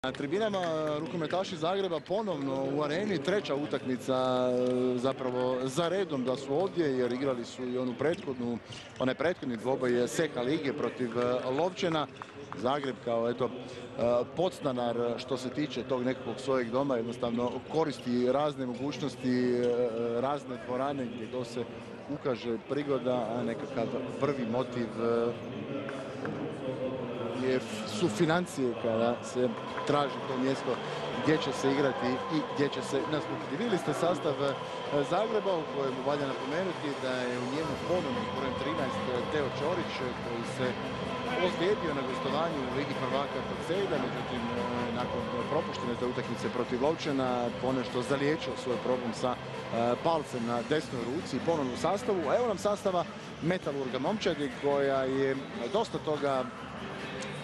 Na tribinama rukometaši Zagreba ponovno u areni, treća utakmica zapravo za redom da su ovdje jer igrali su i onaj prethodni dvoboj SEHA lige protiv Lovćena. Zagreb kao podstanar što se tiče tog nekakvog svojeg doma jednostavno koristi razne mogućnosti, razne dvorane gdje god se ukaže prigoda, a nekakav prvi motiv su financije kada se traži to mjesto gdje će se igrati i gdje će se nastupiti. Vidjeli ste sastav Zagreba u kojem valja napomenuti da je u njemu ponovno brojem 13 Teo Ćorić koji se ozlijedio na gostovanju u Ligi prvaka Torcida, međutim nakon propuštene te utakmice protiv Lovćena ponešto zaliječio svoj problem sa palcem na desnoj ruci i ponovno u sastavu. A evo nam sastava Metalurga Momčadi koja je dosta toga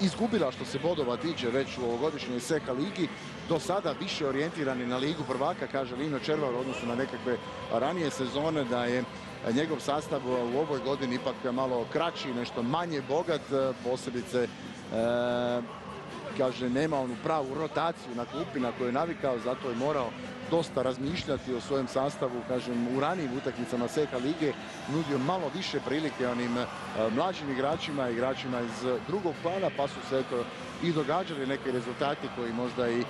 izgubila što se bodova tiče već u ovogodišnjoj SEHA ligi. Do sada više orijentirani na Ligu prvaka, kaže Lino Červar, u odnosu na nekakve ranije sezone, da je njegov sastav u ovoj godini ipak malo kraći, nešto manje bogat, posebice kaže nema onu pravu rotaciju na klupi na koju je navikao, zato je morao dosta razmišljati o svojem sastavu, kažem, u ranijim utakmicama SEHA lige, nudio malo više prilike onim mlađim igračima iz drugog plana, pa su se i događali neki rezultati koji možda i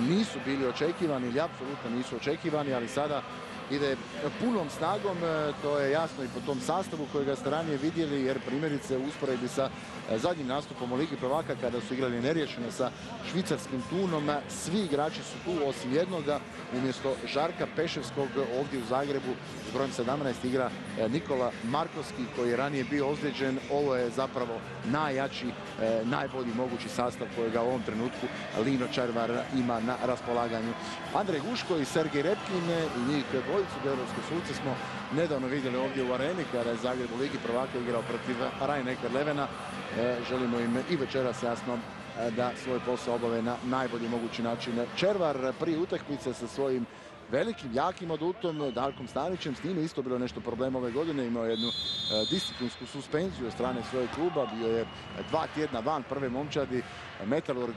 nisu bili očekivani ili apsolutno nisu očekivani, ali sada ide punom snagom, to je jasno i po tom sastavu kojega ste ranije vidjeli, jer primjerice u usporedbi sa zadnjim nastupom u Ligi prvaka kada su igrali neriješeno sa švicarskim Thunom, svi igrači su tu osim jednoga. Umjesto Žarka Peševskog ovdje u Zagrebu s brojem 17 igra Nikola Markovski koji je ranije bio ozlijeđen. Ovo je zapravo najjači, najbolji mogući sastav kojega u ovom trenutku Lino Červar ima na raspolaganju. Andrej Guško i Sergej Repkin i njih dvojicu beogradske suce smo nedavno vidjeli ovdje u areni kada je Zagreb u Ligi prvaka igrao protiv Rhein-Neckar Levena. Želimo im i večeras jasno da svoj posao obave na najbolji mogući način. Červar prije utakmice sa svojim velikim, jakim adutom, Darkom Stanićem, s njime isto bilo nešto problema ove godine, imao jednu disciplinsku suspenziju od strane svojeg kluba, bio je 2 tjedna van prve momčadi. Metalurg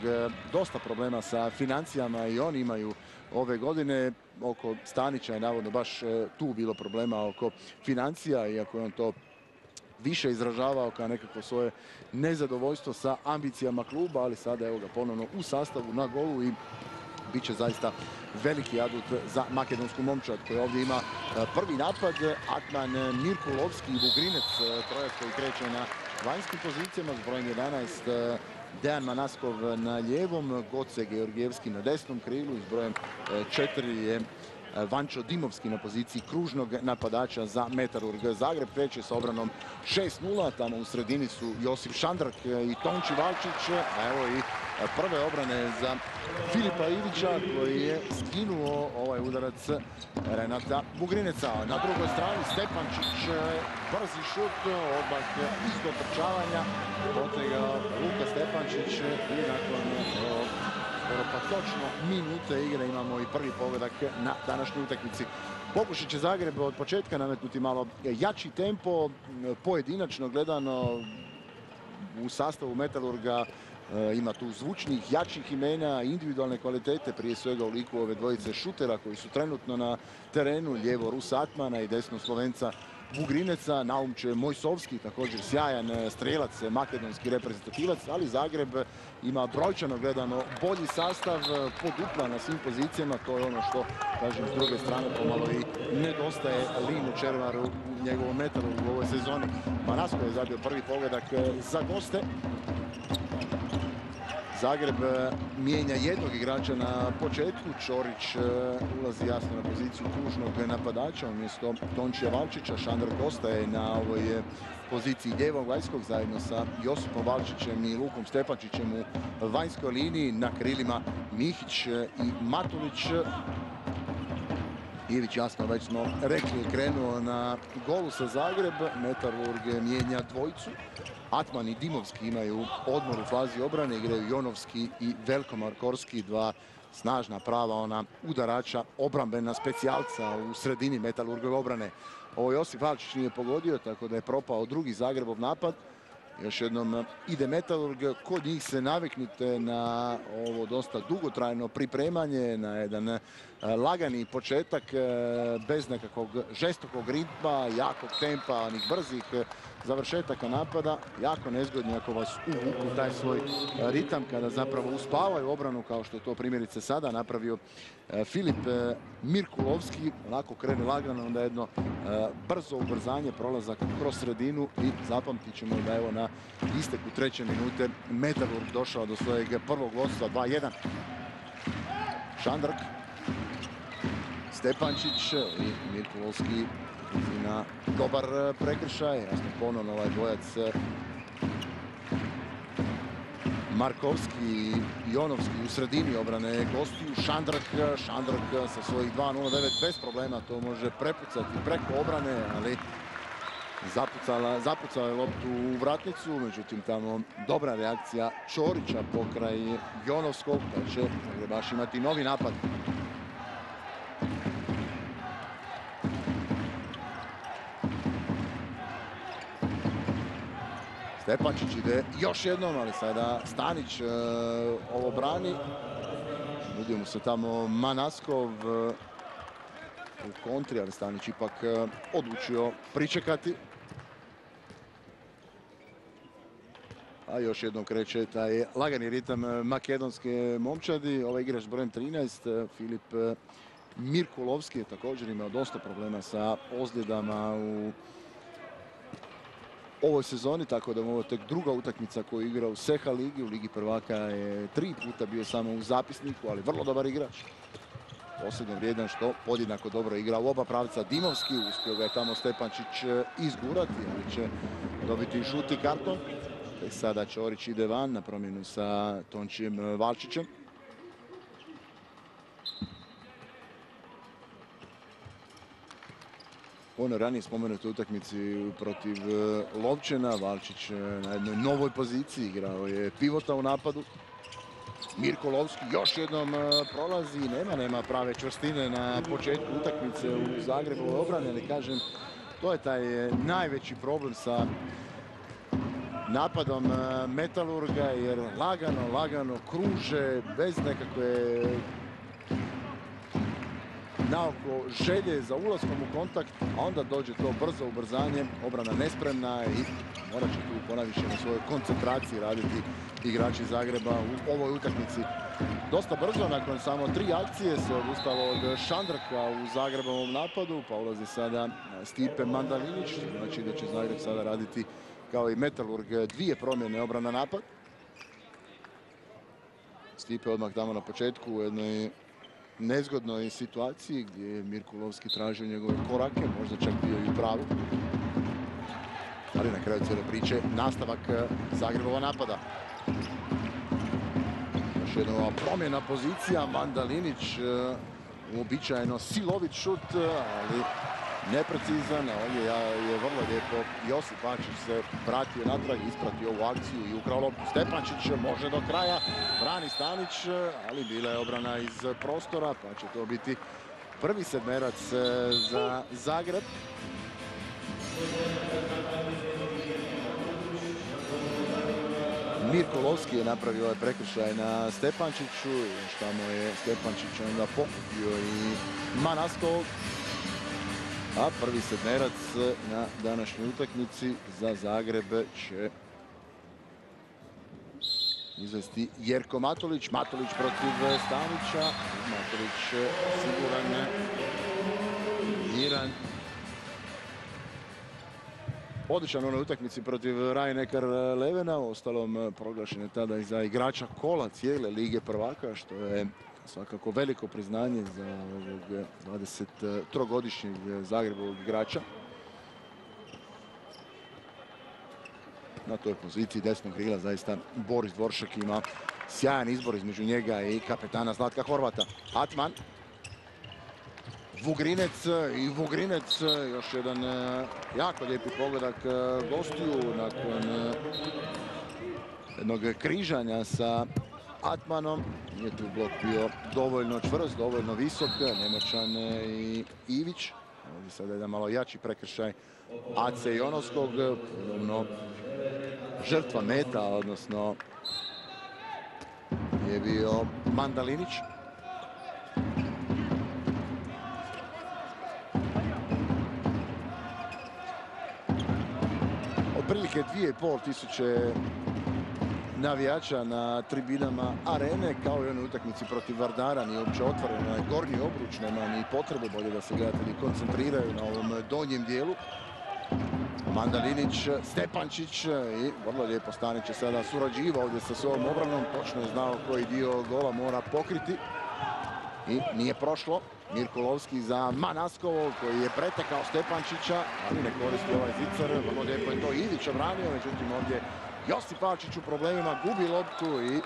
dosta problema sa financijama i oni imaju ove godine. Oko Stanića je navodno baš tu bilo problema oko financija, iako je on to više izražavao kao nekako svoje nezadovoljstvo sa ambicijama kluba, ali sada evo ga ponovno u sastavu na golu i bit će zaista veliki adut za makedonsku momčad koja ovdje ima prvi napad. Atman Mirkulovski i Vugrinec, trojac koji kreće na vanjskim pozicijama s brojem 11. Dejan Manaskov na lijevom, Goce Georgijevski na desnom krilu i s brojem 4 je Vančo Dimovski na poziciji kružnog napadača za Metalurg. Zagreb kreće sa obranom 6-0, tamo u sredini su Josip Šandrak i Tonči Valčić, a evo i prve obrane za Filipa Ivića koji je skinuo ovaj udarac Renata Vugrineca. Na drugoj strani Stepančić, brzi šut, odmah iz dotrčavanja, potegao Luka Stepančić i nakon pa točno minute igre imamo i prvi pogodak na današnjoj utakmici. Pokušat će Zagreb od početka nametnuti malo jači tempo, pojedinačno gledano u sastavu Metalurga ima tu zvučnih, jačih imena, individualne kvalitete, prije svega u liku ove dvojice šutera koji su trenutno na terenu, lijevo Rusa Atmana i desno Slovenca Vugrineca. Naumče Mojsovski, također sjajan strelac, makedonski reprezentativac, ali Zagreb ima brojčano gledano bolji sastav, podupla na svim pozicijama, to je ono što, kažem, s druge strane pomalo i nedostaje Linu Červaru u njegovom Metalurgu u ovoj sezoni. Manasko je zabio prvi pogodak za goste. Zagreb mijenja jednog igrača na početku. Ćorić ulazi jasno na poziciju kružnog napadača umjesto Tončija Valčića. Šandrak ostaje na ovoj poziciji lijevog vanjskog zajedno sa Josipom Valčićem i Lukom Stepančićem u vanjskoj liniji. Na krilima Mihić i Matulić. Ivić, jasno, već smo rekli, krenuo na golu sa Zagreb. Metalurg mijenja dvojicu. Atman i Dimovski imaju odmor u fazi obrane, igraju Jonovski i Veljko Markorski, dva snažna prava ona udarača, obrambena specijalca u sredini Metalurgove obrane. Ovo Josip Valčić nije pogodio, tako da je propao drugi Zagrebov napad. Još jednom ide Metalurg. Kod njih se naviknite na ovo dosta dugotrajno pripremanje, na jedan lagani početak bez nekakvog žestokog ritma, jakog tempa, onih brzih završetaka napada. Jako nezgodno ako vas uvuku taj svoj ritam kada zapravo uspavaju obranu, kao što je to primjerice sada napravio Filip Mirkulovski. Onako krene lagano, onda jedno brzo ubrzanje, prolazak kroz sredinu i zapamtit ćemo da evo na isteku 3. minute Metalurg došao do svojeg prvog vodstva 2-1. Šandrak, Stepančić i Mirkulovski na dobar prekršaj. Jasno ponovno ovaj bojac Markovski i Jonovski u sredini obrane gostiju. Šandrak sa svojih 2.09 bez problema to može prepucati preko obrane, ali zapucao je loptu u vratnicu. Međutim, tamo dobra reakcija Čorića pokraj Jonovskog, pa će Zagrebaš imati novi napad. Stepančić ide još jednom, ali sada Stanić ovo brani. Nudio mu se tamo Manaskov u kontri, ali Stanić ipak odlučio pričekati. A još jednom kreće taj lagani ritam makedonske momčadi. Ovaj igrač brojem 13, Filip Mirkulovski, je također imao dosta problema sa ozljedama u ovoj sezoni, tako da mu ovo tek druga utakmica koju igra u Seha ligi. U Ligi prvaka je 3 puta bio samo u zapisniku, ali vrlo dobar igrač. Posebno vrijedan što podjednako dobro igra u oba pravca. Dimovski, uspio ga je tamo Stepančić izgurati, ali će dobiti i žuti karton. Sada Čorić ide van na promjenu sa Tončijem Valčićem. U onoj ranije spomenutoj utakmici protiv Lovčena, Valčić na jednoj novoj poziciji, igrao je pivota u napadu. Mirkulovski još jednom prolazi, nema prave čvrstine na početku utakmice u Zagrebovoj obrani, ali kažem, to je taj najveći problem sa napadom Metalurga, jer lagano kruže bez nekakve naoko želje za ulaskom u kontakt, a onda dođe to brzo ubrzanje, obrana nespremna i morat će tu ponajviše na svojoj koncentraciji raditi igrači Zagreba u ovoj utakmici. Dosta brzo, nakon samo 3 akcije se odustalo od Šandraka u Zagrebovom napadu, pa ulazi sada Stipe Mandalinić, znači da će Zagreb sada raditi kao i Metalurg 2 promjene obrana napad. Stipe odmah tamo na početku u jednoj nezgodnoj situaciji gdje je Mirkulovski tražio njegove korake, možda čak bio i u pravu. Ali na kraju cijele priče nastavak Zagrebova napada. Još jedna promjena pozicija, Mandalinić, uobičajeno silovit šut, ali neprecizan. Ovdje je vrlo lijepo Josip Bačić se vratio natrag, ispratio ovu akciju i ukrao loptu. Stepančić može do kraja, brani Stanić, ali bila je obrana iz prostora, pa će to biti prvi sedmerac za Zagreb. Mirkulovski je napravio ovaj prekršaj na Stepančiću, još tamo je Stepančić onda pokupio i Manaskov. A prvi sedmerac na današnjoj utakmici za Zagreb će izvesti Jerko Matulić. Matulić protiv Stanića. Matulić siguran, miran. Odličan u onoj utakmici protiv Rhein-Neckar Levena. Ostalom proglašen je tada i za igrača kola cijele Lige prvaka, što je svakako veliko priznanje za ovog 23-godišnjeg Zagrebovog igrača. Na toj poziciji desnog krila zaista Boris Dvoršak ima sjajan izbor između njega i kapetana Zlatka Horvata. Atman. Vugrinec i Vugrinec, još jedan jako lijepi pogledak gostiju nakon jednog križanja sa Atmanom. Nije tu blok bio dovoljno čvrst, dovoljno visok, nemoćan i Ivić. Ovdje sada jedan malo jači prekršaj AC Jonovskog. Ponovno žrtva meta, odnosno je bio Mandalinić. Otprilike 2500 navijača na tribinama arene, kao i onoj utakmici protiv Vardara, nije uopće otvoreno, je gornji obruč, nema ni potrebe, bolje da se gledatelji koncentriraju na ovom donjem dijelu. Mandalinić, Stepančić i vrlo lijepo Stanić je sada surađivao ovdje sa svojom obranom, točno je znao koji dio gola mora pokriti i nije prošlo. Mirko Lovski za Manaskovog koji je pretekao Stepančića, ali ne koristi ovaj zicar, vrlo lijepo je to Ivić obranio, međutim ovdje Josip Alčić u problemima, gubi loptu i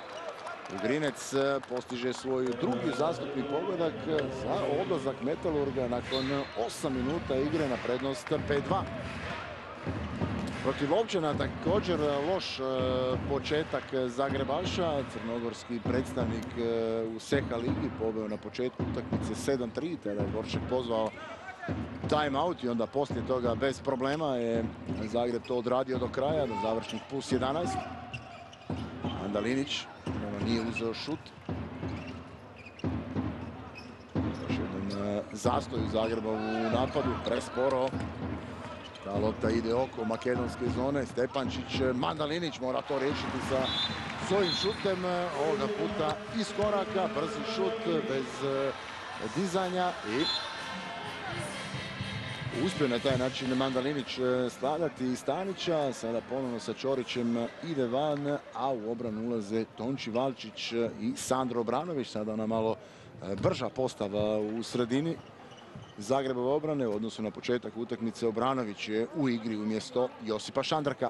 Ugrinec postiže svoj drugi zastupni pogodak za odlazak Metalurga nakon 8 minuta igre na prednost 5-2. Protiv Lovčana također loš početak Zagrebaša. Crnogorski predstavnik u Seha ligi pobeo na početku utakmice 7-3, tada je Goršek pozvao time out i onda poslije toga bez problema je Zagreb to odradio do kraja, do završnih plus 11. Mandalinić nije uzeo šut. Još jedan zastoj u Zagrebovu napadu, presporo. Ta lopta ide oko makedonske zone, Stepančić, Mandalinić mora to riješiti sa svojim šutem. Ovoga puta iz koraka, brzi šut bez dizanja i uspio na taj način Mandalinić skladati Stanića. Sada ponovno sa Ćorićem ide van, a u obranu ulaze Tonči Valčić i Sandro Obranović. Sada ona malo brža postava u sredini Zagrebove obrane u odnosu na početak utakmice. Obranović je u igri umjesto Josipa Šandraka.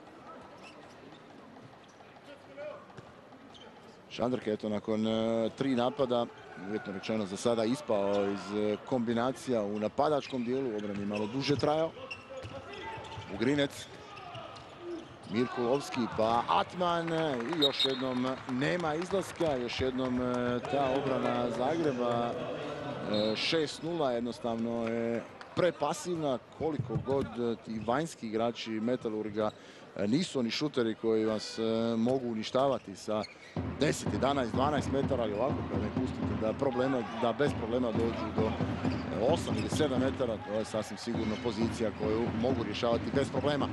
Šandraka je to nakon 3 napada, uvjetno rečeno za sada, ispao iz kombinacija u napadačkom dijelu, u obrani malo duže trajao. Ugrinec, Mirko Lovski pa Atman i još jednom nema izlaska, još jednom ta obrana Zagreba 6-0 jednostavno je prepasivna, koliko god ti vanjski igrači Metalurga nisu oni šuteri koji vas mogu uništavati sa 10, 11, 12 metara, ali ovako kada ne pustite da bez problema dođu do 8 ili 7 metara, to je sasvim sigurno pozicija koju mogu rješavati bez problema.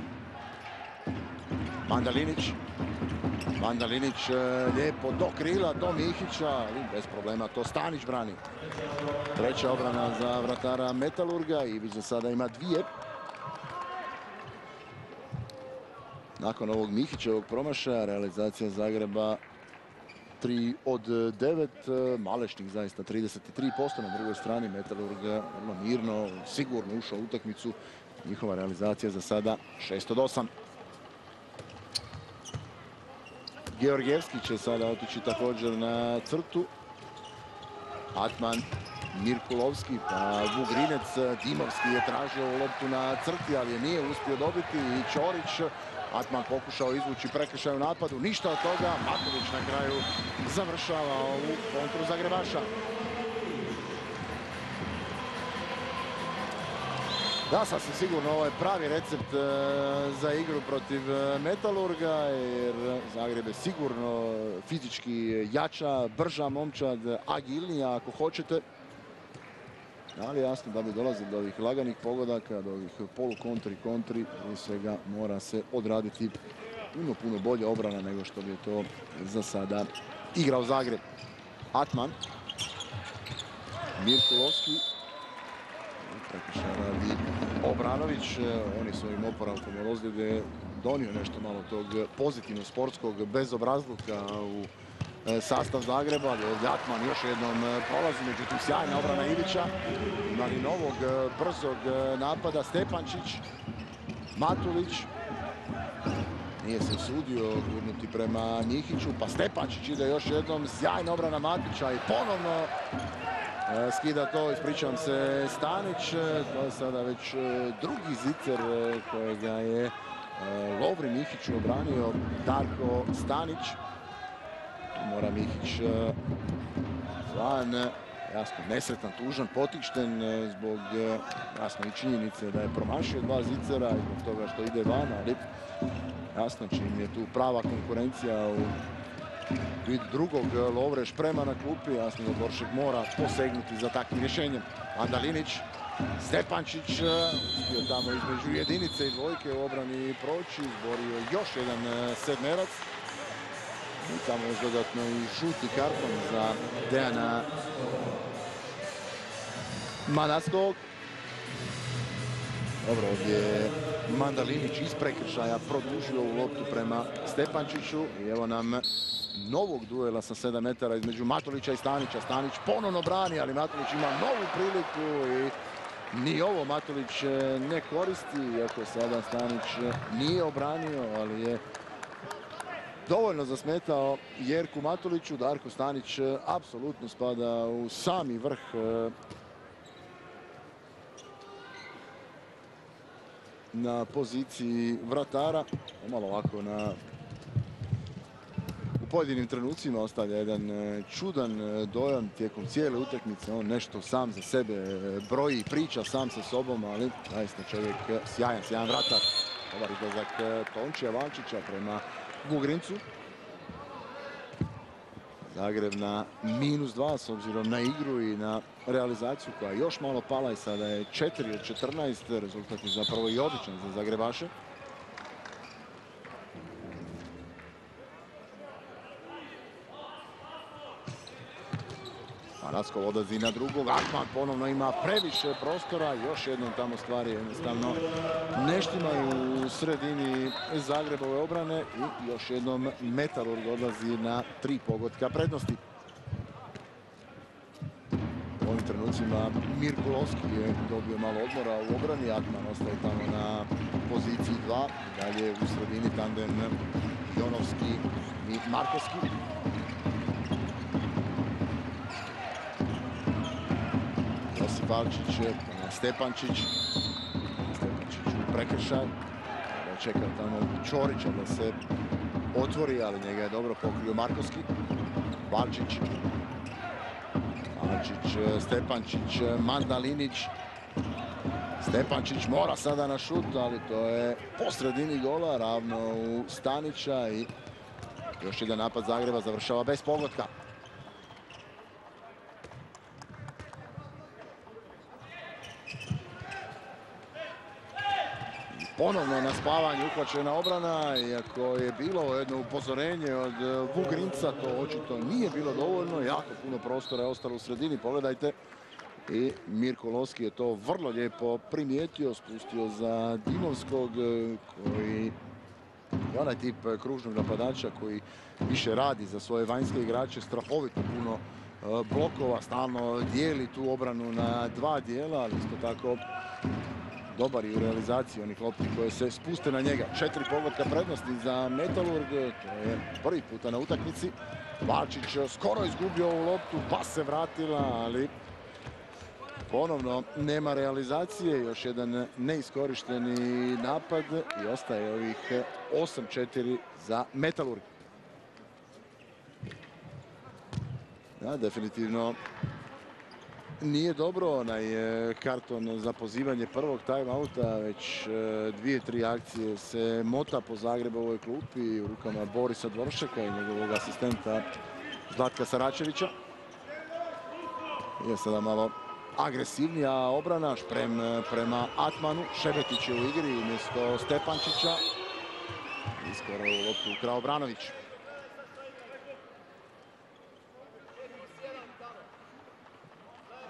Mandalinić lijepo do krila, do Mihića, ali bez problema to Stanić brani. Treća obrana za vratara Metalurga, Ivić za sada ima 2. Nakon ovog Mihićevog promašaja, realizacija Zagreba 3 od 9, Malešnik zaista 33%, na drugoj strani Metalurg vrlo mirno, sigurno ušao u utakmicu, njihova realizacija za sada 6 od 8. Georgijevski će sada otići također na crtu. Atman, Mirko Lovski, pa Vugrinec, Dimovski je tražio loptu na crti, ali je nije uspio dobiti i Ćorić. Atman pokušao izvući prekršaj u napadu, ništa od toga. Matović na kraju završava ovu kontru Zagrebaša. Da, sasvim sigurno ovo je pravi recept za igru protiv Metalurga, jer Zagreb je sigurno fizički jača, brža momčad, agilnija ako hoćete. Ali jasno da bi dolazili do ovih laganih pogodaka, do ovih polukontri, kontri, i svega mora se odraditi puno bolje obrana nego što bi to za sada igrao Zagreb. Atman, Mirko Lovski, prekršaj radi Obranović, oni svojim oporavkom od ozljede donio nešto malo tog pozitivno sportskog bezobrazluka u sastav Zagreba, ali ovdje Atman još jednom prolazi, međutim sjajna obrana Ivića. Imali novog brzog napada Stepančić, Matulić, nije se usudio gurnuti prema Njihiću, pa Stepančić ide još jednom, sjajna obrana Matića i ponovno skida to, ispričavam se, Stanić. To je sada već drugi zicer kojega je Lovri Mihiću obranio Darko Stanić. Mora Mihić van, jasno nesretan, tužan, potišten zbog jasno i činjenice da je promašio 2 zicera i zbog toga što ide van, ali Jasno, čim je tu prava konkurencija u vidu drugog Lovre Šprema na klupi, jasno da Dvoršek mora posegnuti za takvim rješenjem. Andalinić, Stepančić uspio tamo između jedinice i dvojke u obrani proći, izborio još jedan sedmerac. I tamo još dodatno i žuti karton za Dejana Manaskog. Dobro, ovdje je Mandalinić iz prekršaja produžio u loptu prema Stepančiću. I evo nam novog duela sa 7 metara između Matulića i Stanića. Stanić ponovno brani, ali Matulić ima novu priliku i ni ovo Matulić ne koristi, iako sada Stanić nije obranio, ali je dovoljno zasmetao Jerku Matuliću. Darko Stanić apsolutno spada u sami vrh na poziciji vratara. Malo ovako u pojedinim trenucima ostavlja jedan čudan dojam tijekom cijele utakmice. On nešto sam za sebe broji, priča sam sa sobom, ali zaista čovjek sjajan vratar. Dobar izlazak Tončija Vančića prema Vugrincu. Zagreb na -2 s obzirom na igru i na realizaciju koja je još malo pala i sada je 4 od 14. Rezultat je zapravo i odličan za Zagrebaše. Manaskov odlazi na drugog. Atman ponovno ima previše prostora. Još jednom tamo stvari jednostavno ne štimaju u sredini Zagrebove obrane. I još jednom Metalurg odlazi na 3 pogotka prednosti. U ovim trenucima Mirko Lovski je dobio malo odmora u obrani. Atman ostaje tamo na poziciji 2. Dalje u sredini tandem Jonovski i Markovski. Valčić, Stepančić. Stepančić u prekršaj. Čeka tamo Čorića da se otvori, ali njega je dobro pokrio Markovski. Valčić. Stepančić, Mandalinić. Stepančić mora sada na šut, ali to je po sredini gola, ravno u Stanića i još jedan napad Zagreba završava bez pogotka. Ponovno na spavanju uhvaćena obrana, iako je bilo jedno upozorenje od Vugrinca, to očito nije bilo dovoljno. Jako puno prostora je ostalo u sredini, pogledajte. I Mirko Lovski je to vrlo lijepo primijetio, spustio za Dimovskog, koji je onaj tip kružnog napadača koji više radi za svoje vanjske igrače, strahovito puno blokova, stalno dijeli tu obranu na 2 dijela, ali isto tako dobar i u realizaciji onih lopti koje se spuste na njega. 4 pogotka prednosti za Metalurg, to je prvi puta na utakmici. Valčić skoro izgubio ovu loptu, pa se vratila, ali ponovno nema realizacije. Još jedan neiskorišteni napad i ostaje ovih 8-4 za Metalurg. Da, definitivno nije dobro onaj karton za pozivanje prvog timeouta, već 2-3 akcije se mota po Zagrebovoj klupi u rukama Borisa Dvoršeka i njegovog asistenta Zlatka Saračevića. Je sada malo agresivnija obrana, Šprem prema Atmanu, Šebetić je u igri umjesto Stepančića i skoro u loptu ukrao Branović.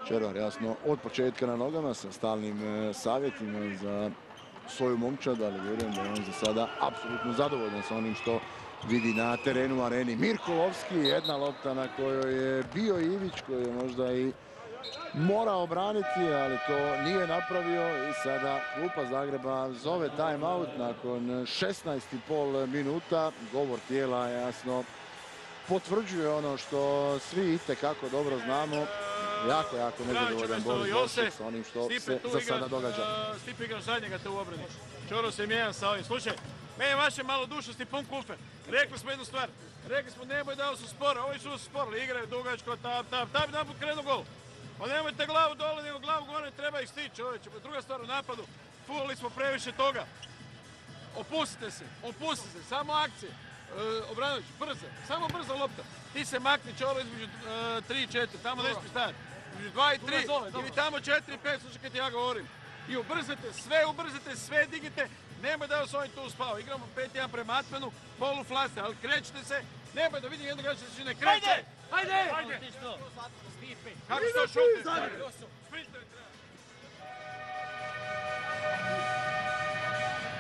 Červar jasno od početka na nogama sa stalnim savjetima za svoju momčad, ali vjerujem da je on za sada apsolutno zadovoljan sa onim što vidi na terenu u areni. Mirko Lovski, jedna lopta na kojoj je bio Ivić, koji je možda i morao braniti, ali to nije napravio i sada klupa Zagreba zove timeout nakon 16,5 minuta. Govor tijela jasno potvrđuje ono što svi itekako dobro znamo. Jako nezadovoljan Boris Dvoršek sa onim što se za sada događa. Stipe igraš zadnjega te u obrani. Čoro se mijenja sa ovim. Slušaj, meni vaše malo dušnosti pun kufer. Rekli smo jednu stvar. Rekli smo nemoj da su sporo. Ovi su sporili, igraju dugačko, tap. Tap naput krenu gol. Pa nemojte glavu dole, nego glavu gore, treba ih stići. Druga stvar u napadu. Fulali smo previše toga. Opustite se, samo akcije. Obranović, brzo, samo brzo lopta. Ti se makni Čoro između 3 i 4, tamo nešto stajati. Između 2 i 3, ili tamo 4 i 5, slušaj kad ti ja govorim. I ubrzite, sve digite, nemoj da vas ovim tu uspao. Igramo 5-1 prema Atmanu, poluflaste, ali krećite se, nemoj da vidim jednog igrača da se ne kreće. Hajde! Kako se to šuti?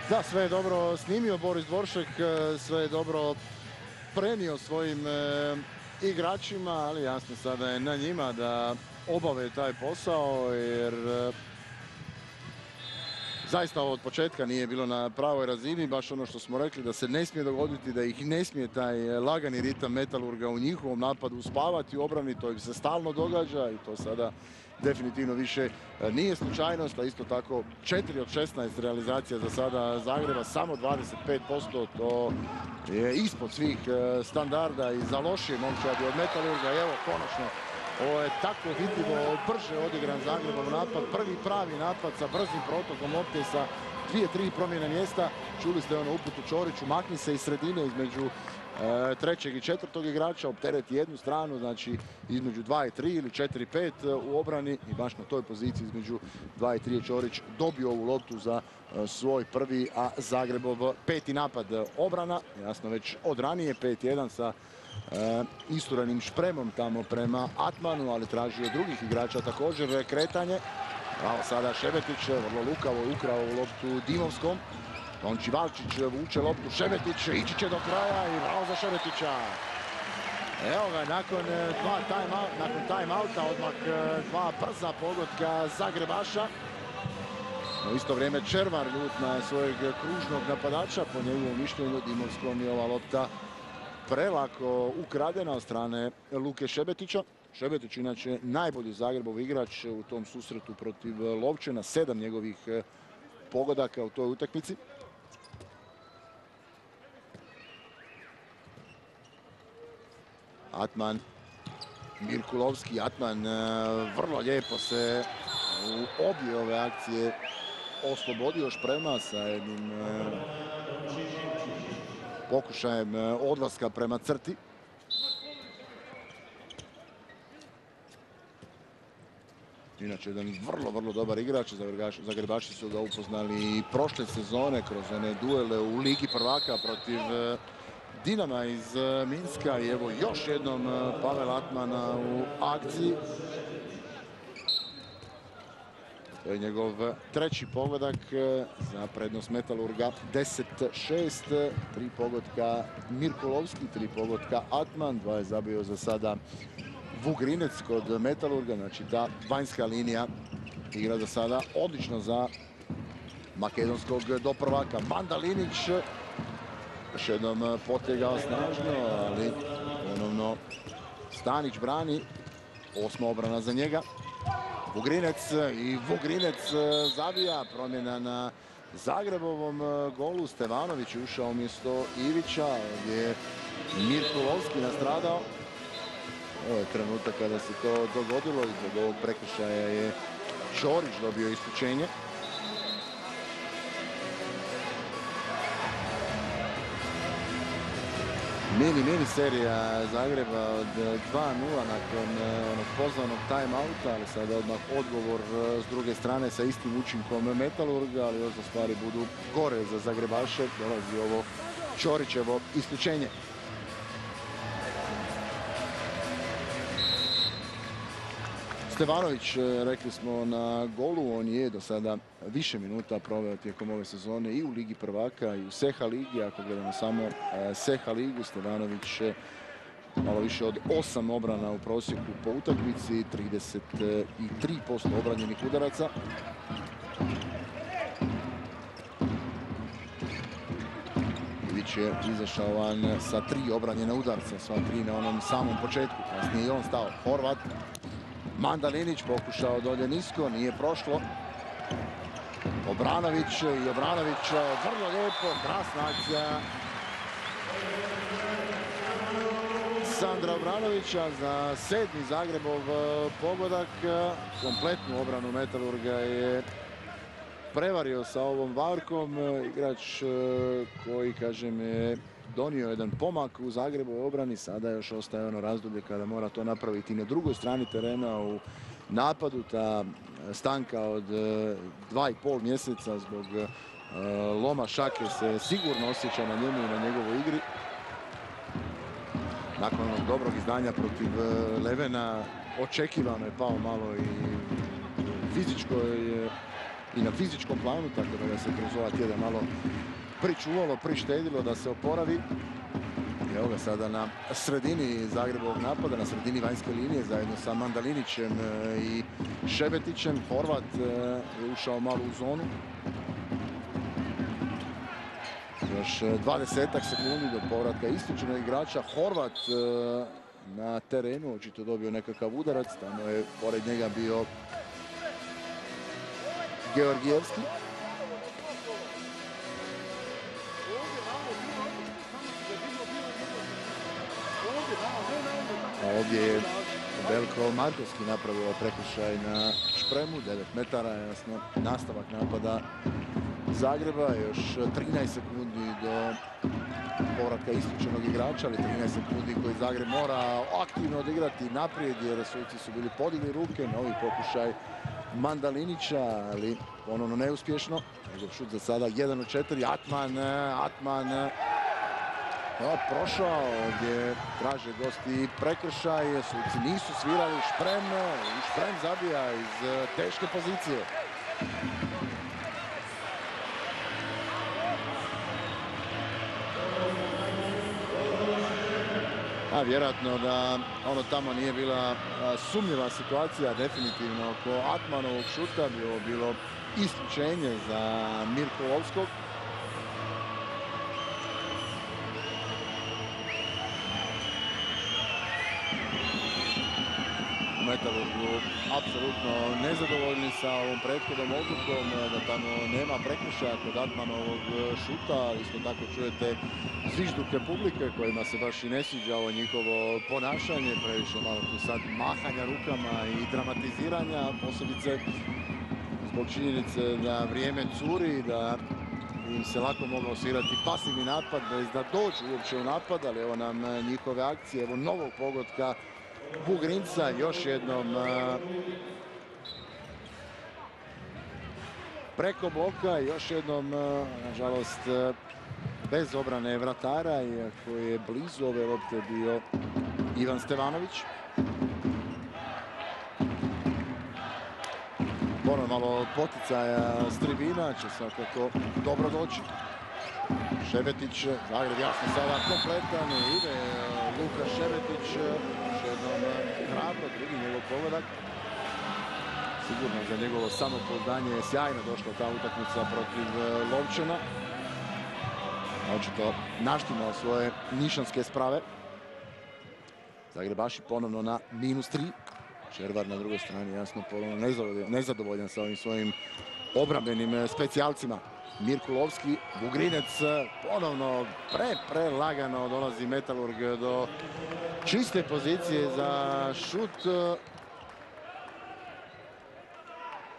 Da, sve je dobro snimio Boris Dvoršek, sve je dobro prenio svojim igračima, ali jasno sada je na njima da obave taj posao, jer zaista od početka nije bilo na pravoj razini, baš ono što smo rekli, da se ne smije dogoditi, da ih ne smije taj lagani ritam Metalurga u njihovom napadu uspavati u obrani, to im se stalno događa i to sada definitivno više nije slučajnost, a isto tako 4 od 16 realizacija za sada Zagreba, samo 25%, to je ispod svih standarda i za lošije momčadi od Metalurga. Evo, konačno, ovo je tako vidljivo brže odigran Zagrebov napad, prvi pravi napad sa brzim protokom lopte, sa 2-3 promjene mjesta. Čuli ste ono uputu Čoriću, makni se iz sredine između trećeg i četvrtog igrača, optereti jednu stranu, znači između 2 i 3 ili 4 i 5 u obrani i baš na toj poziciji između 2 i 3 je Čorić dobio ovu loptu za svoj prvi, a Zagrebov peti napad. Obrana, jasno već od ranije, 5-1 sa isturanim špremom tamo prema Atmanu, ali traži od drugih igrača također kretanje. Evo sada Šebetić, vrlo lukavo ukrao ovu loptu Dimovskom. Tonči Valčić vuče loptu, Šebetić ići će do kraja i bravo za Šebetića. Evo ga, nakon time-outa odmah dva brza pogotka Zagrebaša. U isto vrijeme Červar ljut na svojeg kružnog napadača, po njegovom mišljenju Dimovskom je ova lopta prelako ukradena od strane Luke Šebetića. Šebetić inače najbolji Zagrebov igrač u tom susretu protiv Lovčena, 7 njegovih pogodaka u toj utakmici. Atman, Mirkulovski, Atman vrlo lijepo se u obje ove akcije oslobodio šprema sa jednim pokušajem odlaska prema crti. Inače, jedan vrlo dobar igrač. Zagrebaši su ga upoznali i prošle sezone kroz one duele u Ligi prvaka protiv Dinama iz Minska. I evo još jednom Pavel Atmana u akciji. To je njegov treći pogodak za prednost Metalurga. 10-6, 3 pogotka Mirkulovski, 3 pogotka Atman, 2 je zabio za sada Vugrinec kod Metalurga, znači ta vanjska linija igra za sada odlično za makedonskog doprvaka. Mandalinić još jednom potegao snažno, ali ponovno Stanić brani, 8. obrana za njega. Vugrinec i Vugrinec zabija, promjena na Zagrebovom golu. Stevanović je ušao umjesto Ivića, gdje je Mirkulovski nastradao. Ovo je trenutak kada se to dogodilo i zbog ovog prekršaja je Čorić dobio isključenje. Mini serija Zagreba od 2-0 nakon onog pozvanog time-outa, ali sada odmah odgovor s druge strane sa istim učinkom Metalurga, ali još da stvari budu gore za Zagrebaše, dolazi ovo Čorićevo isključenje. Stevanović, rekli smo na golu, on je do sada više minuta proveo tijekom ove sezone i u Ligi prvaka i u Seha ligi. Ako gledamo samo Seha ligu, Stevanović malo više od 8 obrana u prosjeku po utakmici, 33% obranjenih udaraca. Ivić je izašao van sa 3 obranjena udarca, sva 3 na onom samom početku, kasnije je on stao. Horvat. Mandalinić pokušao dolje nisko, nije prošlo. Obranović i Obranović vrlo lijepo, krasna akcija Sandra Obranovića za 7. Zagrebov pogodak. Kompletnu obranu Metalurga je prevario sa ovom varkom. Igrač koji, kažem, je donio jedan pomak u Zagrebovoj obrani. Sada još ostaje ono razdoblje kada mora to napraviti na drugoj strani terena u napadu. Ta stanka od 2,5 mjeseca zbog loma šake se sigurno osjeća na njemu i na njegovoj igri. Nakon onog dobrog izdanja protiv Levena očekivano je pao malo i na fizičkom planu, tako da ga se kroz ovaj tjedan malo pričuvalo, prištedilo da se oporavi. Evo ga sada na sredini Zagrebovog napada, na sredini vanjske linije zajedno sa Mandalinićem i Šebetićem. Horvat je ušao malo u zonu. Još 20 sekundi do povratka isključenog igrača. Horvat na terenu, očito dobio nekakav udarac. Tamo je pored njega bio Georgijevski. A ovdje je Veljko Markovski napravio prekršaj na Špremu, 9 metara, jasno, nastavak napada Zagreba, još 13 sekundi do povratka isključenog igrača, ali 13 sekundi koji Zagreb mora aktivno odigrati naprijed jer suci su bili podigli ruke. Novi pokušaj Mandalinića, ali ponovno neuspješno. Njegov šut za sada 1 od 4. Atman prošao, ovdje traže gosti prekršaj, suci nisu svirali. Šprem zabija iz teške pozicije. A vjerojatno da ono tamo nije bila sumnjiva situacija, definitivno oko Atmanovog šuta bi ovo bilo isključenje za Mirkolovskog. Metalurgu apsolutno nezadovoljni sa ovom prethodnom odlukom, da tamo nema prekršaja kod Atmanovog šuta. Isto tako čujete zvižduke publike kojima se baš i ne sviđa ovo njihovo ponašanje. Previše malo tu sad mahanja rukama i dramatiziranja, posebice zbog činjenice da vrijeme curi, da im se lako mogao svirati pasivni napad bez da dođu uopće u napad, ali evo nam njihove akcije, evo novog pogotka Vugrinca, još jednom preko bloka, još jednom, nažalost, bez obrane vratara, iako je blizu ove lopte bio Ivan Stevanović. Ponovno malo poticaja s tribina, će svakako dobro doći. Šebetić, Zagreb jasno sada kompletan, ide Luka Šebetić, još jednom hrabro, drugi njegov pogodak. Sigurno za njegovo samopouzdanje je sjajno došla ta utakmica protiv Lovčana. Očito naštimao svoje nišanske sprave. Zagrebaši ponovno na -3. Červar na drugoj strani jasno ponovno nezadovoljan sa ovim svojim obrambenim specijalcima. Mirkulovski, Vugrinec, ponovno prelagano dolazi Metalurg do čiste pozicije za šut.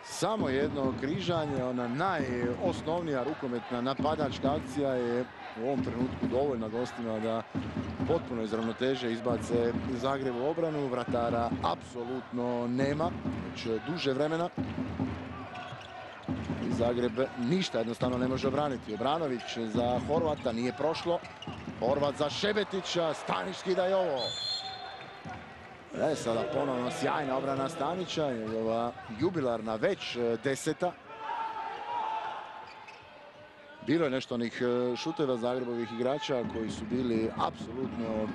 Samo jedno križanje, ona najosnovnija rukometna napadačka akcija je u ovom trenutku dovoljna gostima da potpuno iz ravnoteže izbace Zagreb u obranu. Vratara apsolutno nema, već duže vremena. Zagreb ništa jednostavno ne može obraniti. Obranović za Horvata, nije prošlo. Horvat za Šebetića, Stanić skida i ovo. Sada ponovno sjajna obrana Stanića, njegova jubilarna već 10. Bilo je nešto onih šuteva Zagrebovih igrača koji su bili apsolutno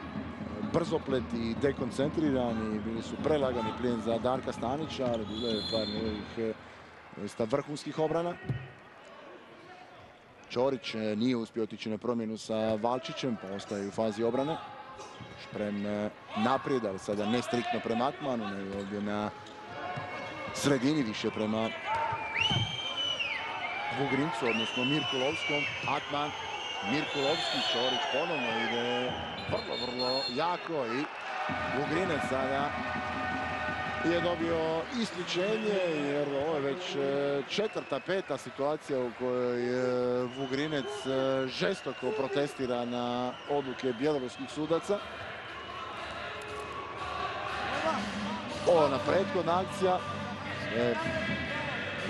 brzopleti i dekoncentrirani, bili su prelagani plijen za Darka Stanića, ali bilo je par njegovih vrhunskih obrana. Ćorić nije uspio otići na promjenu sa Valčićem, pa ostaje u fazi obrane. Šprem naprijed, ali sada ne striktno prema Atmanu, nego ovdje na sredini, više prema Vugrincu, odnosno Mirkulovskom. Atman, Mirkulovski, Ćorić ponovno ide vrlo jako i Vugrinec sada je dobio isključenje jer ovo je već četvrta, peta situacija u kojoj Vugrinec žestoko protestira na odluke bjeloruskih sudaca. Ovo je prethodna akcija.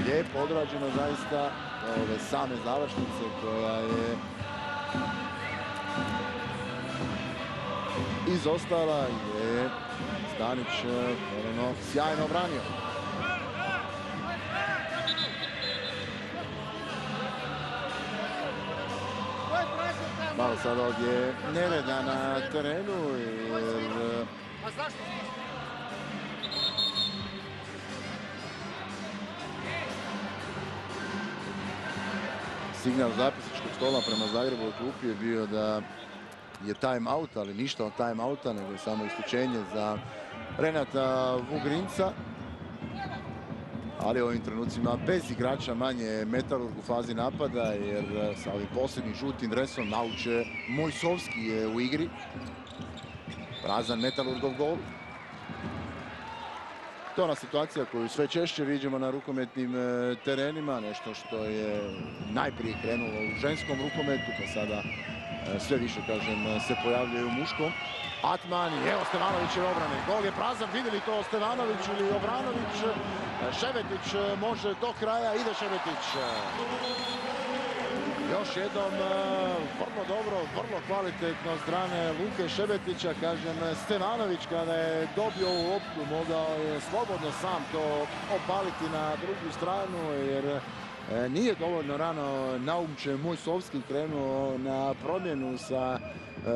Lijepo odrađeno zaista. Ove same završnice koja je izostala je Stanić sjajno obranio. Malo sad ovdje nereda na terenu jer signal zapisničkog stola prema Zagrebu klupi je bio da je time out, ali ništa od time outa, nego je samo isključenje za Renata Vugrinca. Ali u ovim trenucima bez igrača manje Metalurg u fazi napada, jer sa ovim posljednjim žutim dresom Nauče Mojsovski je u igri. Prazan Metalurgov gol. To je ona situacija koju sve češće vidimo na rukometnim terenima, nešto što je najprije krenulo u ženskom rukometu, pa sada sve više, kažem, se pojavljaju u muškom. Atman i evo Stevanovićeve obrane. Gol je prazan, vidjeli to Stevanović ili Obranović. Šebetić može do kraja, ide Šebetić. Još jednom vrlo dobro, vrlo kvalitetno od strane Luke Šebetića. Kažem, Stevanović kada je dobio ovu loptu mogao je slobodno sam to opaliti na drugu stranu jer nije dovoljno rano Naumče Mojsovski krenuo na promjenu sa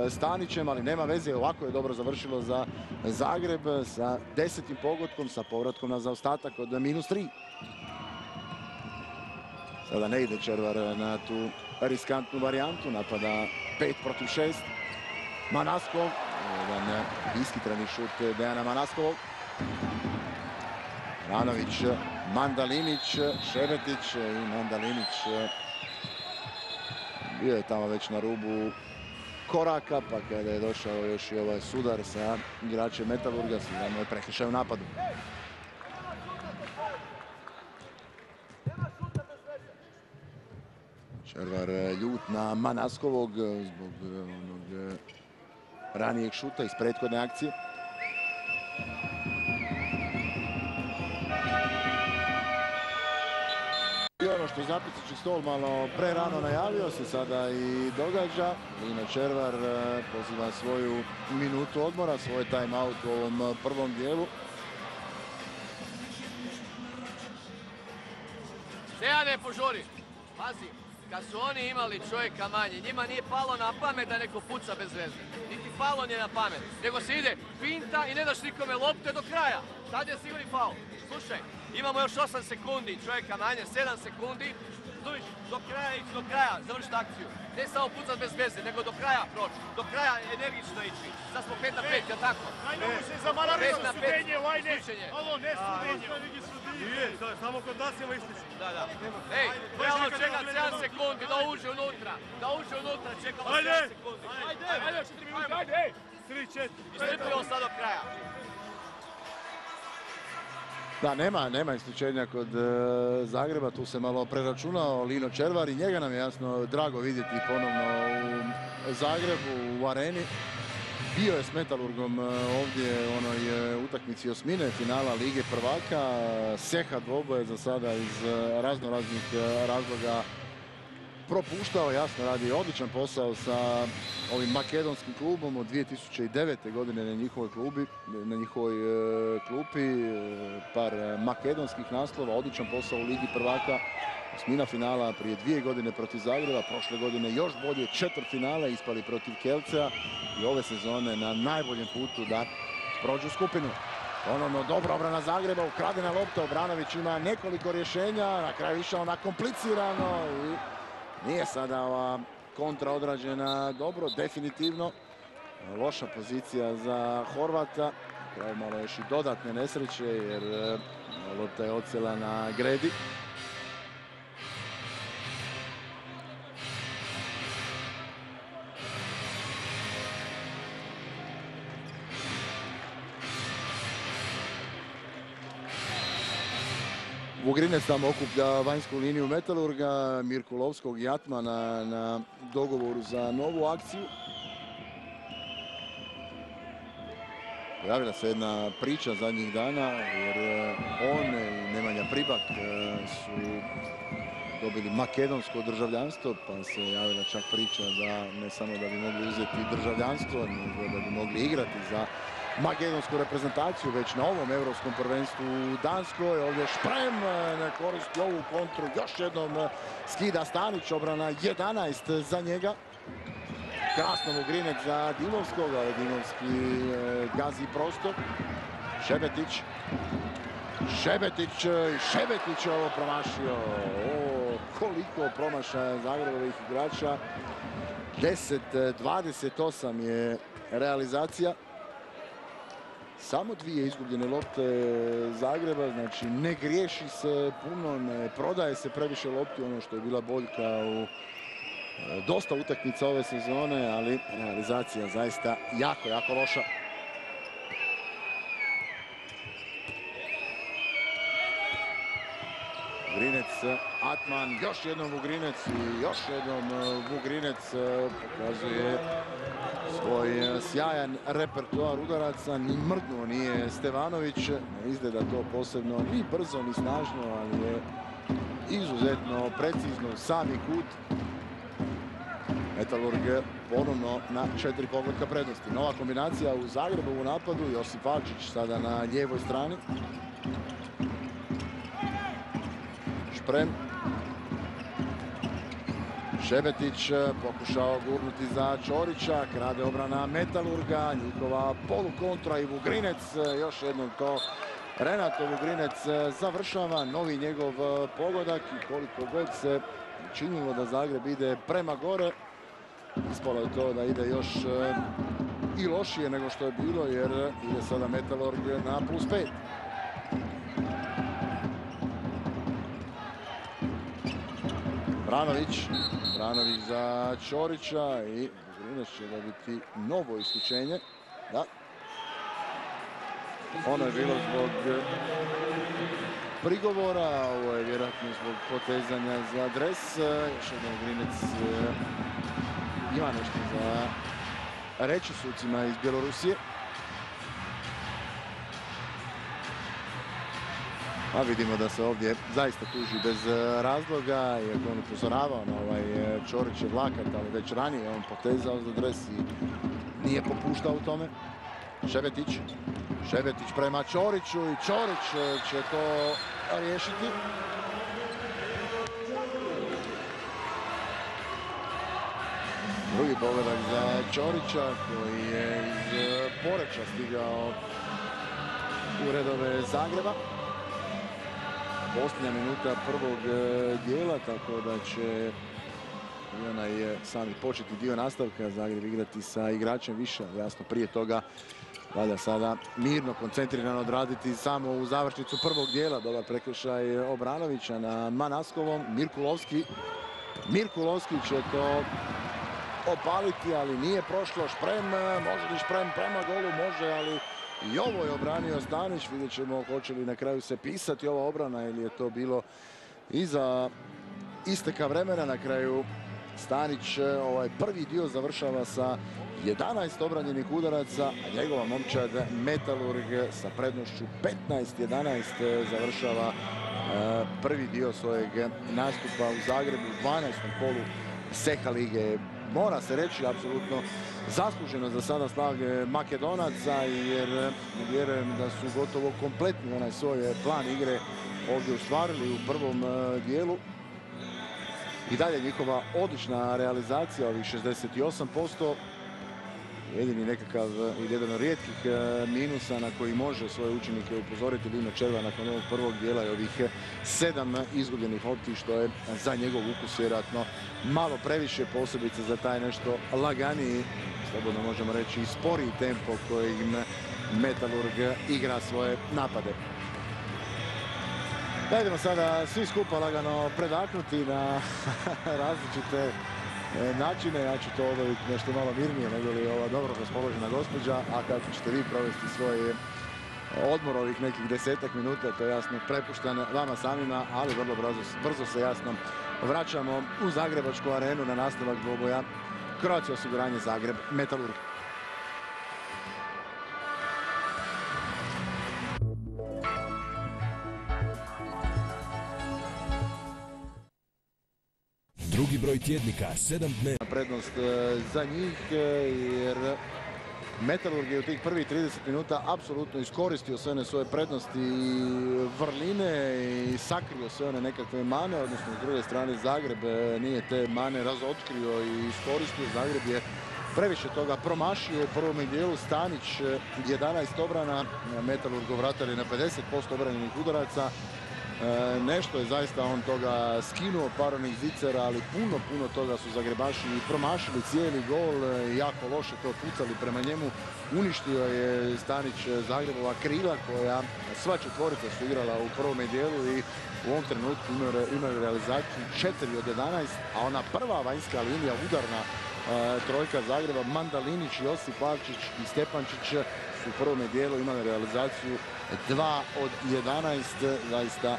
Stanićem, ali nema veze, ovako je dobro završilo za Zagreb sa 10. pogodkom, sa povratkom na zaostatak od -3. Sada ne ide Červar na tu riskantnu varijantu, napada 5 protiv 6. Manaskov, jedan iskitrani šut Dejana Manaskovog. Ranović, Mandalinić, Šebetić i Mandalinić bio je tamo već na rubu koraka, pa kada je došao još i ovaj sudar sa igračem Metalurga, sigurno je prekršaj u napadu. Červar ljut na Manaskovog zbog onog ranijeg šuta iz prethodne akcije. I ono što zapisnički stol malo prerano najavio se sada i događa. Lino Červar poziva svoju minutu odmora, svoj time out u ovom prvom dijelu. Dejane, požuri. Pazi, kad su oni imali čovjeka manje, njima nije palo na pamet da neko puca bez veze. Niti palo nije na pamet, nego se ide pinta i ne daš nikome lopte do kraja. Tad je sigurni faul. Slušaj, imamo još 8 sekundi, čovjeka manje, 7 sekundi. Stuviš, do kraja ići, do kraja, završiti akciju. Ne samo pucat bez veze, nego do kraja proći. Do kraja energično ići. Sad smo 5 na 5, jel' tako? Najnovu se za Malarino sudenje, vajne. Isključenje. Alo, ne sudenje. Nije, samo kod nas je isključenje. Da, da. Ej, trebamo čekati 7 sekundi da uđe unutra. Da uđe unutra, čekamo 7 sekundi. Ajde, 4 minuta, ajde, ej. 3, 4. Istrpimo sad do kraja. Da, nema isključenja kod Zagreba, tu se malo preračunao Lino Červar i njega nam je jasno drago vidjeti ponovno u Zagrebu, u areni. Bio je s Metalurgom ovdje u onoj utakmici osmine finala Lige prvaka. Seha dvoboje za sada iz raznoraznih razloga propuštao, jasno radi odličan posao sa ovim makedonskim klubom od 2009. godine na njihovoj klupi. Par makedonskih naslova, odličan posao u Ligi prvaka. Osmina finala prije 2 godine protiv Zagreba, prošle godine još bolje četvrtfinale, ispali protiv Kelcea i ove sezone na najboljem putu da prođu skupinu. Ponovno dobra obrana Zagreba, ukradena lopta, Obranović ima nekoliko rješenja, na kraju išao na komplicirano i nije sada ova kontra odrađena dobro, definitivno. Loša pozicija za Horvata, na kraju malo još i dodatne nesreće jer lopta je odsjela na gredi. Vugrinec tamo okuplja vanjsku liniju Metalurga, Mirku Lovskog i Atmana na dogovoru za novu akciju. Pojavila se jedna priča zadnjih dana jer on i Nemanja Pribak su dobili makedonsko državljanstvo, pa se javila čak priča da ne samo da bi mogli uzeti državljanstvo, nego da bi mogli igrati za makedonsku reprezentaciju već na ovom evropskom prvenstvu u Danskoj. Ovdje Šprem ne koristi ovu kontru, još jednom skida Stanić, obrana 11 za njega. Krasno Vugrinec za Dimovskog, ali Dimovski gazi prostor. Šebetić je ovo promašio. Koliko promašaja Zagrebovih igrača. 10-28 je realizacija. Samo 2 izgubljene lopte Zagreba, znači ne griješi se puno, ne prodaje se previše lopti, ono što je bila boljka u dosta utakmica ove sezone, ali realizacija zaista jako loša. Vugrinec, Atman, još jednom Vugrinec i još jednom Vugrinec pokazuje svoj sjajan repertoar udaraca. Ni mrdnuo nije Stevanović, ne izgleda to posebno ni brzo ni snažno, ali je izuzetno precizno sami kut. Metalurg ponovno na 4 pogotka prednosti. Nova kombinacija u Zagrebu u napadu. Josip Valčić sada na lijevoj strani. Šprem. Šebetić pokušao gurnuti za Ćorića. Krade obrana Metalurga. Njihova polukontra i Vugrinec. Još jednom to Renato Vugrinec završava. Novi njegov pogodak i koliko god se činilo da Zagreb ide prema gore, ispalo je to da ide još i lošije nego što je bilo, jer ide sada Metalurg na +5. Branović za Ćorića i Vugrinec će dobiti novo isključenje. Da. Ono je bilo zbog prigovora, ovo je vjerojatno zbog potezanja za dres. Još jednom Vugrinec ima nešto za reći sucima iz Bjelorusije. A vidimo da se ovdje zaista tuži bez razloga, iako on upozoravao na ovaj Ćorićev lakat, ali već ranije on potezao za dres i nije popuštao u tome. Šebetić prema Ćoriću i Ćorić će to riješiti. Drugi pogodak za Ćorića koji je iz Poreča stigao u redove Zagreba. Posljednja minuta prvog dijela, tako da će onaj sami početni dio nastavka Zagreb igrati sa igračem više. Jasno, prije toga valja sada mirno, koncentrirano odraditi samo u završnicu prvog dijela. Dobar prekršaj Obranovića na Manaskovom. Mirku Lovski će to opaliti, ali nije prošlo. Šprem, može li Šprem prema golu? Može, ali i ovo je obranio Stanić. Vidjet ćemo hoće li na kraju se pisati ova obrana ili je to bilo iza isteka vremena. Na kraju Stanić ovaj prvi dio završava sa 11 obranjenih udaraca, a njegova momčad Metalurg sa prednošću 15-11 završava prvi dio svojeg nastupa u Zagrebu u 12. kolu SEHA lige. Mora se reći apsolutno zasluženo za sada slavlje Makedonaca, jer vjerujem da su gotovo kompletni onaj svoj plan igre ovdje ostvarili u prvom dijelu. I dalje njihova odlična realizacija, ovih 68%. Jedini nekakav ili jedan od rijetkih minusa na koji može svoje učenike upozoriti Lino Červa nakon ovog prvog dijela i ovih 7 izgubljenih lopti, što je za njegov ukus vjerojatno malo previše, posebice za taj nešto laganiji, slobodno možemo reći i sporiji tempo kojim Metalurg igra svoje napade. Idemo sada svi skupa lagano predaknuti na različite načine. Ja ću to obaviti nešto malo mirnije nego li ova dobro raspoložena gospođa, a kako ćete vi provesti svoj odmor ovih nekih 10-ak minuta, to je jasno prepušteno vama samima, ali vrlo brzo se jasno vraćamo u Zagrebačku arenu na nastavak dvoboja Croatia osiguranje Zagreb Metalurg. Drugi broj tjednika, 7 dnevna Prednost za njih jer Metalurg je u tih prvih 30 minuta apsolutno iskoristio sve one svoje prednosti i vrline i sakrio sve one nekakve mane, odnosno s druge strane Zagreb nije te mane razotkrio i iskoristio. Zagreb je previše toga promašio u prvom dijelu. Stanić 11 obrana, Metalurgov vratar je na 50% obranjenih udaraca. Nešto je zaista on toga skinuo, par onih zicera, ali puno toga su Zagrebaši promašili. Cijeli gol, jako loše to pucali prema njemu. Uništio je Stanić Zagrebova krila koja sva četvorica su igrala u prvome dijelu i u ovom trenutku imaju realizaciju 4 od 11, a ona prva vanjska linija, udarna trojka Zagreba, Mandalinić, Josip Pavčić i Stepančić su u prvome dijelu imali realizaciju 2 od 11, zaista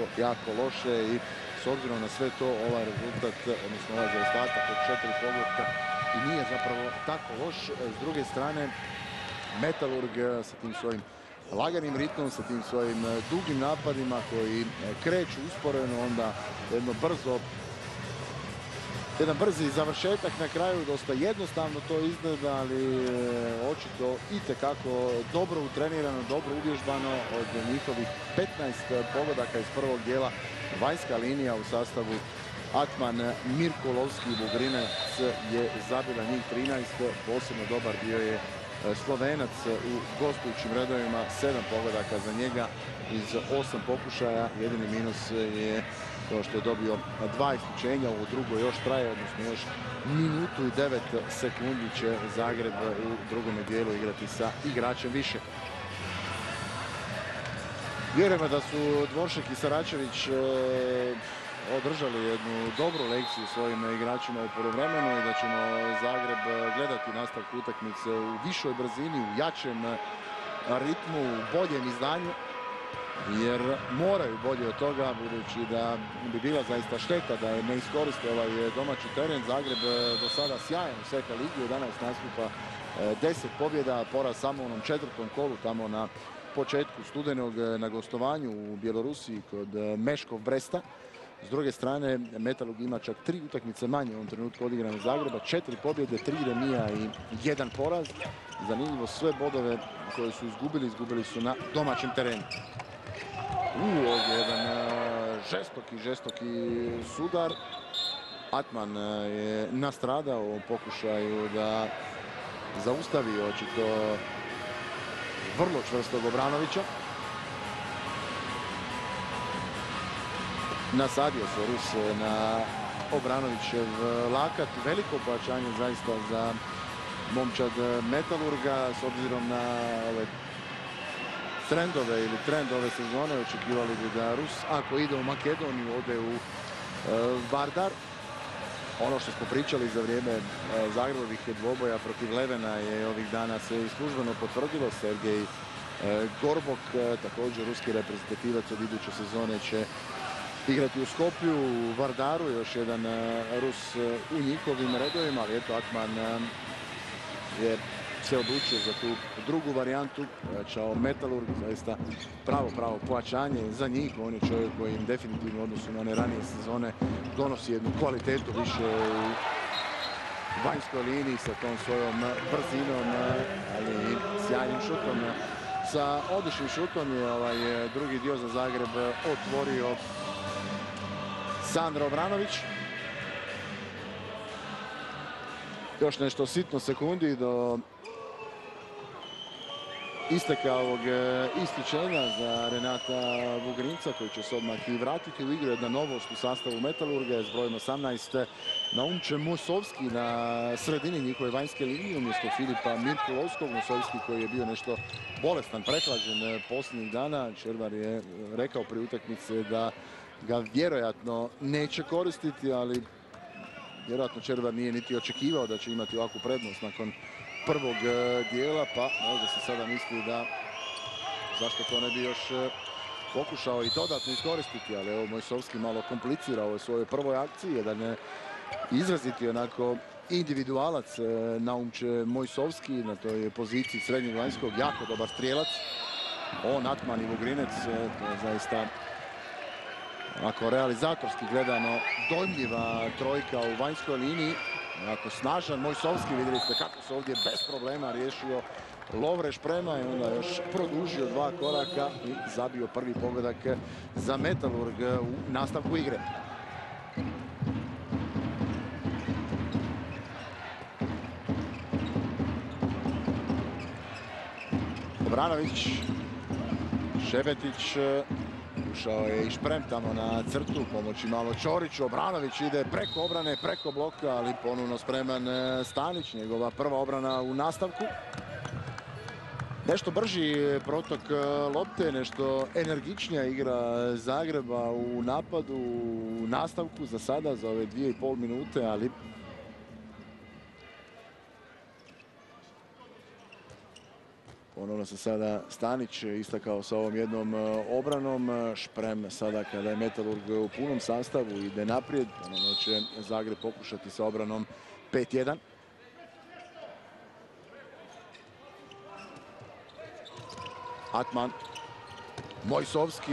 jako loše i s obzirom na sve to ovaj rezultat, odnosno ovaj zaostatak od 4 pogotka i nije zapravo tako loš. S druge strane, Metalurg sa tim svojim laganim ritmom, sa tim svojim dugim napadima koji kreću usporeno, onda jedan brzi završetak na kraju, dosta jednostavno to izgleda, ali očito itekako dobro utrenirano, dobro uvježbano od njihovih 15 pogodaka iz prvog dijela. Vanjska linija u sastavu Atman, Mirko Lovski i Bugrinac je zabila njih 13, posebno dobar bio je Slovenac u gostujućim redovima, 7 pogodaka za njega iz 8 pokušaja. Jedini minus je to što je dobio 2 isključenja, u drugoj još traje, odnosno još minutu i 9 sekundi će Zagreb u drugom dijelu igrati sa igračem više. Vjerujemo da su Dvoršek i Saračević održali jednu dobru lekciju svojim igračima u poluvremenu i da ćemo Zagreb gledati nastavak utakmice u višoj brzini, u jačem ritmu, u boljem izdanju, jer moraju bolje od toga, budući da bi bila zaista šteta da ne iskoriste ovaj domaći teren. Zagreb do sada sjajan u SEHA ligi, 11 nastupa, 10 pobjeda, poraz samo u onom 4. kolu tamo na početku studenog na gostovanju u Bjelorusiji kod Meškov Bresta. S druge strane, Metalurg ima čak 3 utakmice manje u ovom trenutku odigrane Zagreba, 4 pobjede, 3 remija i 1 poraz. Zanimljivo, sve bodove koje su izgubili su na domaćem terenu. Ovdje jedan žestoki sudar. Atman je nastradao u pokušaju da zaustavi očito vrlo čvrstog Obranovića. Nasadio se Rus na Obranovićev lakat. Veliko pojačanje zaista za momčad Metalurga s obzirom na ove trendove ili trend ove sezone. Očekivali bi da Rus, ako ide u Makedoniju, ode u Vardar. Ono što smo pričali za vrijeme Zagrebovih dvoboja protiv Levena je ovih dana se službeno potvrdilo. Sergej Gorbok, također ruski reprezentativac, od iduće sezone će igrati u Skopju, u Vardaru. Još jedan Rus u njihovim redovima, ali eto, Atman je se odlučio za tu drugu varijantu. Pojačao Metalurg, zaista pravo pojačanje za njih. On je čovjek koji im definitivno u odnosu na one ranije sezone donosi jednu kvalitetu više u vanjskoj liniji sa tom svojom brzinom, ali i sjajnim šutom. Sa odličnim šutom je ovaj drugi dio za Zagreb otvorio Sandro Obranović. Još nešto sitno sekundi do isteka ovog isključenja za Renata Vugrinca, koji će se odmah i vratiti u igru. Jedna novost u sastavu Metalurga s brojem 18, Naumče Mosovski na sredini njihove vanjske linije umjesto Filipa Mirkulovskog. Mosovski koji je bio nešto bolestan, prehlađen posljednjih dana. Červar je rekao pri utakmici da ga vjerojatno neće koristiti, ali vjerojatno Červar nije niti očekivao da će imati ovakvu prednost nakon prvog dijela, pa možda se sada misli da zašto to ne bi još pokušao i dodatno iskoristiti, ali evo Mojsovski malo komplicira u svojoj prvoj akciji, jedan izraziti onako individualac Naumče Mojsovski na toj poziciji srednjeg vanjskog, jako dobar strijelac. On, Atman i Vugrinec, to je zaista onako realizatorski gledano dojmljiva trojka u vanjskoj liniji. Jako snažan Mojsovski, vidjeli ste kako se ovdje bez problema riješio Lovre Šprema i onda još produžio 2 koraka i zabio prvi pogodak za Metalurg u nastavku igre. Obranović, Šebetić, ušao je i Šprem tamo na crtu, pomoći malo Ćoriću. Obranović ide preko obrane, preko bloka, ali ponovno spreman Stanić, njegova prva obrana u nastavku. Nešto brži protok lopte, nešto energičnija igra Zagreba u napadu, u nastavku za sada, za ove 2,5 minute, ali ponovno se sada Stanić istakao sa ovom jednom obranom. Šprem sada kada je Metalurg u punom sastavu ide naprijed. Ponovno će Zagreb pokušati sa obranom 5-1. Atman, Mojsovski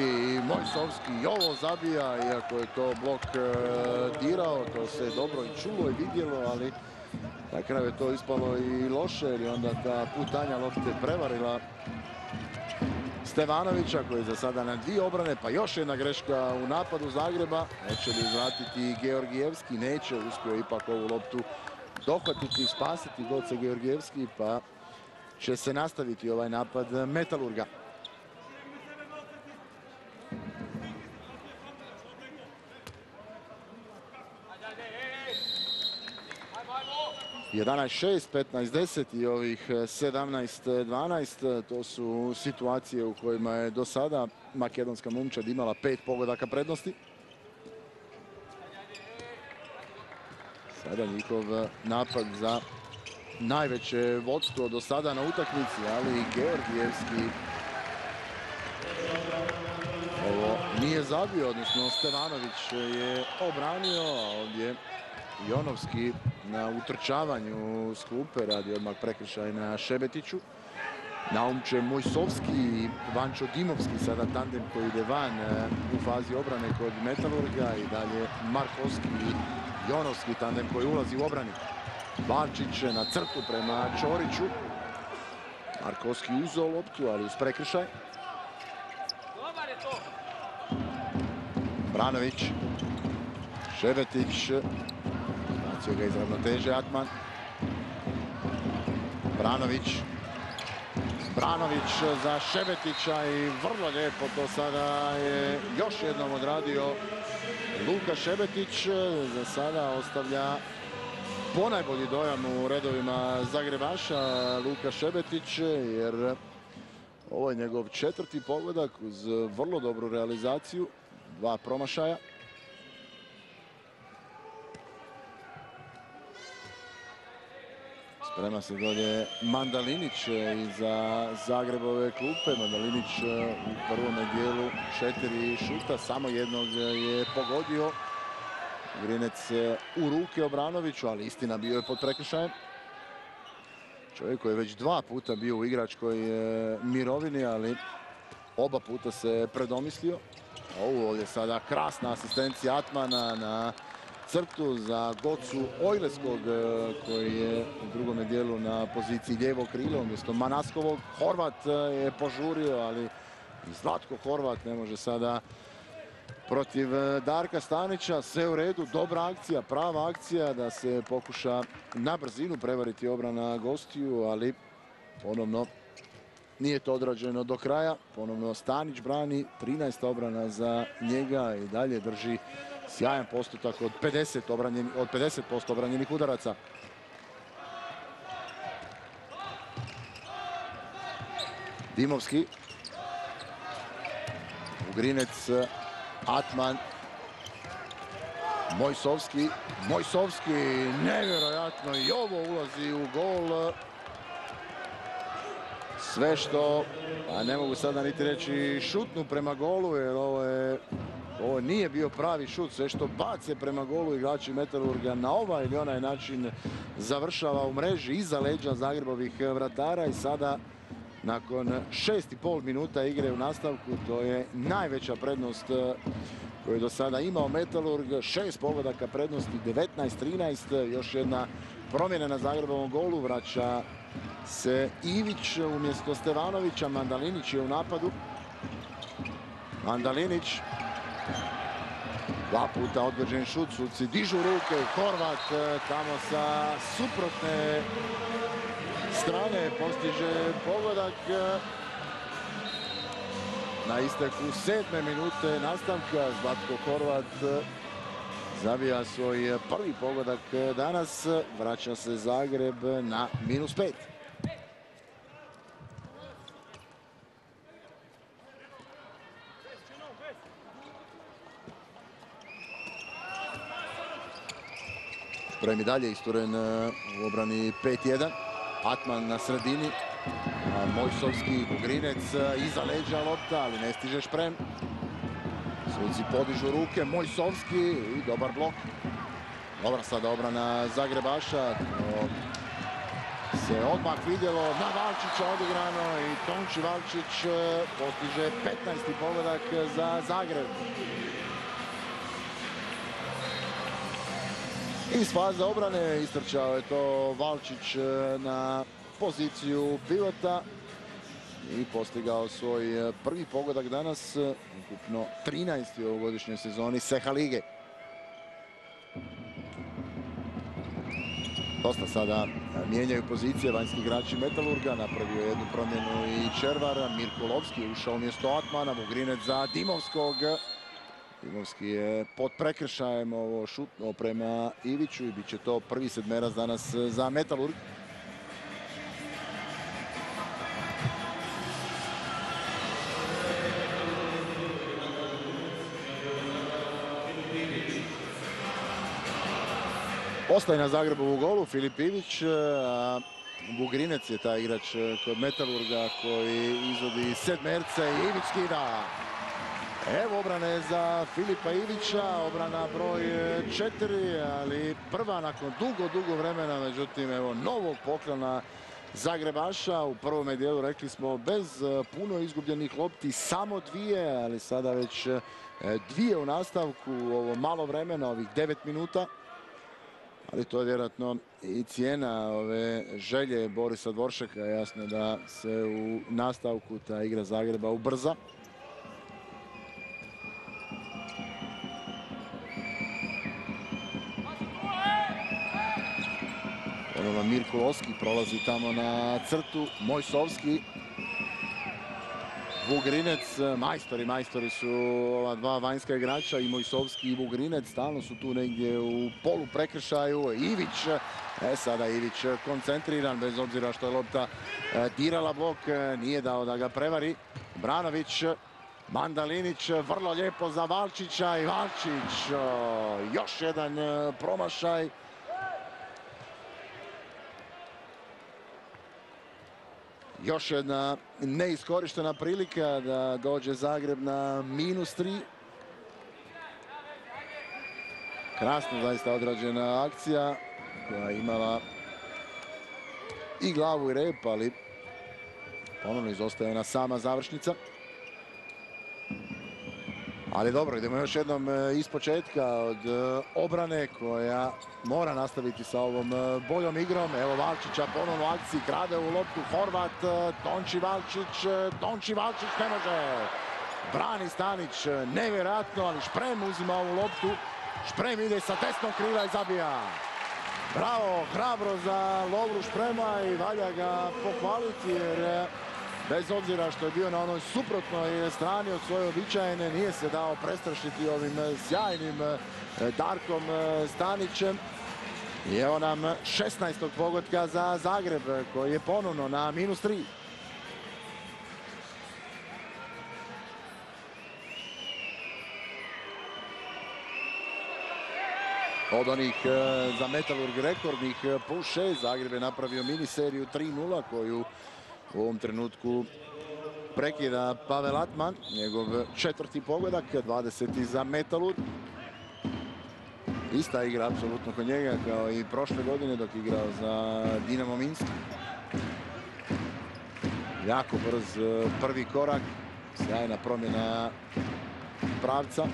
i ovo zabija, iako je to blok dirao, to se dobro i čulo i vidjelo, ali na kraju je to ispalo i loše, jer je onda ta putanja lopte prevarila Stevanovića, koji je za sada na 2 obrane, pa još jedna greška u napadu Zagreba. Hoće li izvratiti Georgijevski? Neće, uspio ipak ovu loptu dohvatiti i spasiti Goce Georgijevski, pa će se nastaviti ovaj napad Metalurga. (11:6), 15:10 i ovih 17:12. To su situacije u kojima je do sada makedonska momčad imala 5 pogodaka prednosti. Sada njihov napad za najveće vodstvo do sada na utakmici, ali Georgijevski ovo nije zabio, odnosno Stevanović je obranio, a ovdje Jonovski na utrčavanju s klupe radi odmah prekršaj na Šebetiću. Naumče Mojsovski i Vančo Dimovski, sada tandem koji ide van u fazi obrane kod Metalurga, i dalje Markovski i Jonovski tandem koji ulazi u obrani. Balčić na crtu prema Ćoriću. Markovski uzeo loptu, ali uz prekršaj. Branović, Šebetić, bacio ga iz ravnoteže Atman. Branović za Šebetića i vrlo lijepo to sada je još jednom odradio Luka Šebetić. Za sada ostavlja ponajbolji dojam u redovima Zagrebaša Luka Šebetić, jer ovo je njegov 4. pogodak uz vrlo dobru realizaciju, 2 promašaja. Sprema se dolje Mandalinić iza Zagrebove klupe. Mandalinić u prvome dijelu 4 šuta, samo jednog je pogodio. Grinec u ruke Obranoviću, ali istina bio je pod prekršajem. Čovjek koji je već 2 puta bio u igračkoj mirovini, ali oba puta se predomislio. Ovo je sada krasna asistencija Atmana na crtu za Gocu Ojleskog, koji je u drugome dijelu na poziciji lijevog krila umjesto Manaskovog. Horvat je požurio, ali i Zlatko Horvat ne može sada protiv Darka Stanića. Sve u redu, dobra akcija, prava akcija da se pokuša na brzinu prevariti obrana gostiju, ali ponovno nije to odrađeno do kraja. Ponovno Stanić brani, 13. obrana za njega i dalje drži sjajan postotak od 50% obranjenih udaraca. Dimovski, Ugrinec, Atman, Mojsovski, nevjerojatno, i ovo ulazi u gol. sve što, a ne mogu sada niti reći šutnu prema golu, jer ovo nije bio pravi šut. Sve što bace prema golu igrači Metalurga na ovaj ili onaj način završava u mreži iza leđa Zagrebovih vratara. I sada nakon 6,5 minuta igre u nastavku, to je najveća prednost koju je do sada imao Metalurg. 6 pogodaka prednosti, 19-13. Još jedna promjena na Zagrebovom golu. Vraća se Ivić umjesto Stevanovića. Mandalinić je u napadu. Mandalinić. 2 puta odgođen šut. Suci dižu ruke. Horvat tamo sa suprotne strane postiže pogodak. Na isteku 7. minute nastavka Zlatko Horvat zabija svoj prvi pogodak danas. Vraća se Zagreb na -5. Sprem i dalje isturen u obrani 5-1. Atman na sredini. Mojsovski, Bugrinec iza leđa lopta, ali ne stiže Šprem. Suci podižu ruke, Mojsovski i dobar blok. Dobra sada obrana Zagrebaša. To se odmah vidjelo, na Valčića odigrano i Tonči Valčić postiže 15. pogodak za Zagreb. Iz faze obrane istrčao je to Valčić na poziciju pivota i postigao svoj prvi pogodak danas, ukupno 13. u ovogodišnjoj sezoni Seha lige. Dosta sada mijenjaju pozicije vanjski igrači Metalurga. Napravio je jednu promjenu i Červar. Mirko Lovski je ušao umjesto Atmana. Bugrinec za Dimovskog. Dimovski je pod prekršajem ovo šutno prema Iviću i bit će to prvi sedmerac danas za Metalurg. Ostaje na Zagrebovu golu Filip Ivić, a Bugrinec je taj igrač kod Metalurga koji izvodi sedmerce i Ivić skida. Evo obrane za Filipa Ivića, obrana broj 4, ali prva nakon dugo vremena, međutim evo novog poklona Zagrebaša. U prvome dijelu rekli smo bez puno izgubljenih lopti, samo 2, ali sada već 2 u nastavku, ovo malo vremena, ovih 9 minuta. Ali to je vjerojatno i cijena ove želje Borisa Dvoršaka. Jasno da se u nastavku ta igra Zagreba ubrza. Ponovno Mirko Lovski prolazi tamo na crtu. Mojsovski. Bugrinec, majstori su ova dva vanjska igrača, i Mojsovski i Bugrinec, stalno su tu negdje u polu prekršaju. Ivić, sada Ivić koncentriran, bez obzira što je lopta dirala blok, nije dao da ga prevari. Branović, Mandalinić, vrlo lijepo za Valčića i Valčić, još jedan promašaj. Još jedna neiskorištena prilika da dođe Zagreb na -3. Krasno zaista odrađena akcija koja je imala i glavu i rep, ali ponovno izostaje ona sama završnica. Ali dobro, idemo još jednom ispočetka od obrane koja mora nastaviti sa ovom boljom igrom. Evo Valčića ponovno u akciji, krade u loptu Horvat, Tonči Valčić ne može. Brani Stanić, nevjerojatno, ali Šprem uzima ovu loptu. Šprem ide sa desnog krila i zabija. Bravo, hrabro za Lovru Šprema i valja ga pohvaliti jer bez obzira što je bio na onoj suprotnoj strani od svoje običajne, nije se dao prestrašiti ovim sjajnim Darkom Stanićem. I evo nam 16. pogotka za Zagreb koji je ponovno na -3. Od onih za Metalurg rekordnih +6, Zagreb je napravio mini seriju 3-0 koju U ovom trenutku prekida Pavel Atman, njegov 4. pogodak, 20. za Metalurg. Ista igra apsolutno kod njega kao i prošle godine dok je igrao za Dinamo Minsk. Jako brz prvi korak, sjajna promjena pravca.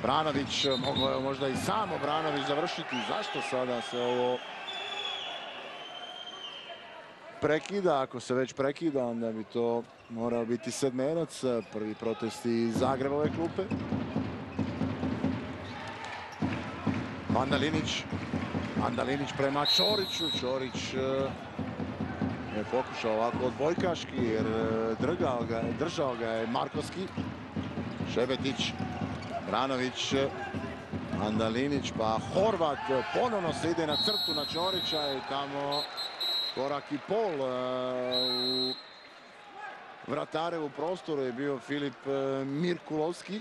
Branović, mogao je možda i sam Branović završiti. Zašto sada se ovo prekida? Ako se već prekida, onda bi to morao biti sedmenac. Prvi protest iz Zagrebove klupe. Andalinić prema Čoriću. Čorić je pokušao ovako odbojkaški jer držao ga je Markovski. Šebetić, Branović, Andalinić pa Horvat. Ponovno se ide na crtu na Čorića i tamo korak i pol u vratarevu prostoru je bio Filip Mirkulovski.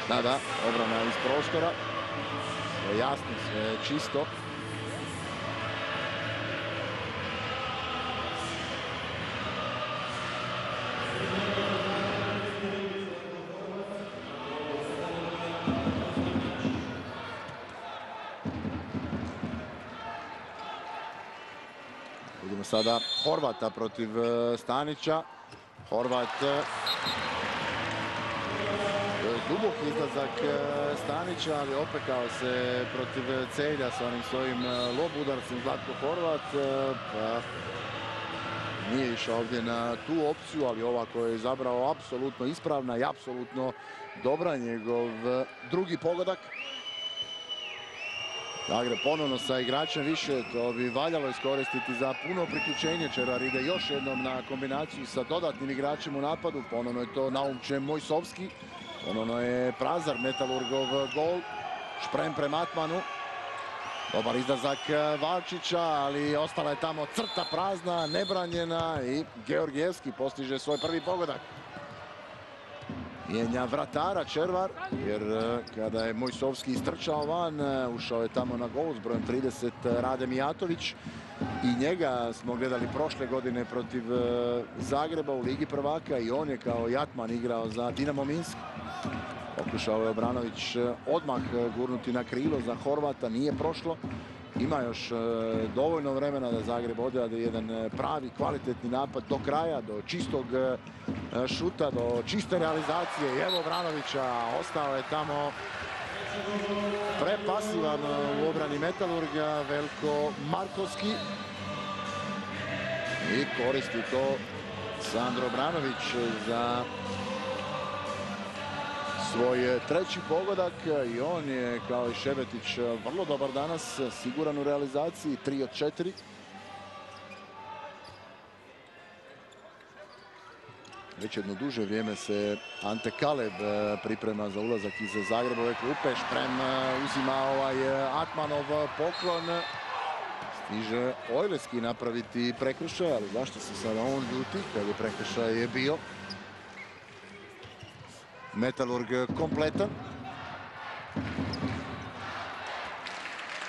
Da, obrana iz prostora. Sve jasno, sve čisto. Vidimo sada Horvata protiv Stanića. Horvat... Dubok izlazak Stanića, ali opekao se protiv Celja sa onim svojim lob udarcem Zlatko Horvat. Pa nije išao ovdje na tu opciju, ali ova koja je izabrao apsolutno ispravna i apsolutno dobra. Njegov drugi pogodak. Zagreb ponovno sa igračem više, to bi valjalo iskoristiti za puno priključenje. Čerar ide još jednom na kombinaciju sa dodatnim igračem u napadu. Ponovno je to Naumče Mojsovski. Ponovno je Prazar, Metalurgov gol. Šprem prema Atmanu. Dobar izlazak Valčića, ali ostala je tamo crta prazna, nebranjena i Georgijevski postiže svoj prvi pogodak. Mijenja vratara Červar, jer kada je Mojsovski istrčao van, ušao je tamo na gol s brojem 30 Rade Mijatović. I njega smo gledali prošle godine protiv Zagreba u Ligi prvaka i on je kao i Atman igrao za Dinamo Minsk. Pokušao je Obranović odmah gurnuti na krilo za Horvata, nije prošlo. Ima još dovoljno vremena da Zagreb odradi jedan pravi, kvalitetni napad do kraja, do čistog šuta, do čiste realizacije. I evo Obranovića, ostao je tamo prepasivan u obrani Metalurga, Veljko Markovski. I koristi to Sandro Obranović za svoj treći pogodak i on je kao i Šebetić vrlo dobar danas, siguran u realizaciji, 3 od 4. Već jedno duže vrijeme se Ante Kaleb priprema za ulazak iz Zagrebove klupe. Šprem uzima ovaj Atmanov poklon. Stiže Ojleski napraviti prekršaj, ali zašto se sada on ljuti kad je prekršaj bio? Metalurg kompletan.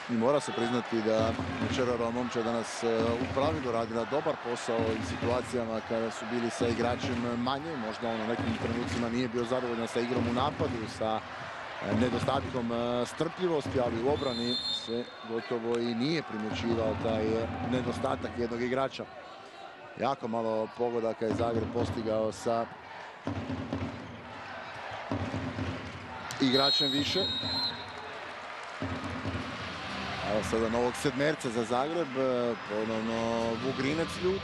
I mora se priznati da Čerarova momčad danas u pravilu radila dobar posao u situacijama kada su bili sa igračem manje. Možda on u nekim trenucima nije bio zadovoljan sa igrom u napadu, sa nedostatkom strpljivosti, ali u obrani se gotovo i nije primjećivao taj nedostatak jednog igrača. Jako malo pogodaka je Zagreb postigao sa igračem više. Evo sada novog sedmerca za Zagreb, ponovno Vugrinec ljut.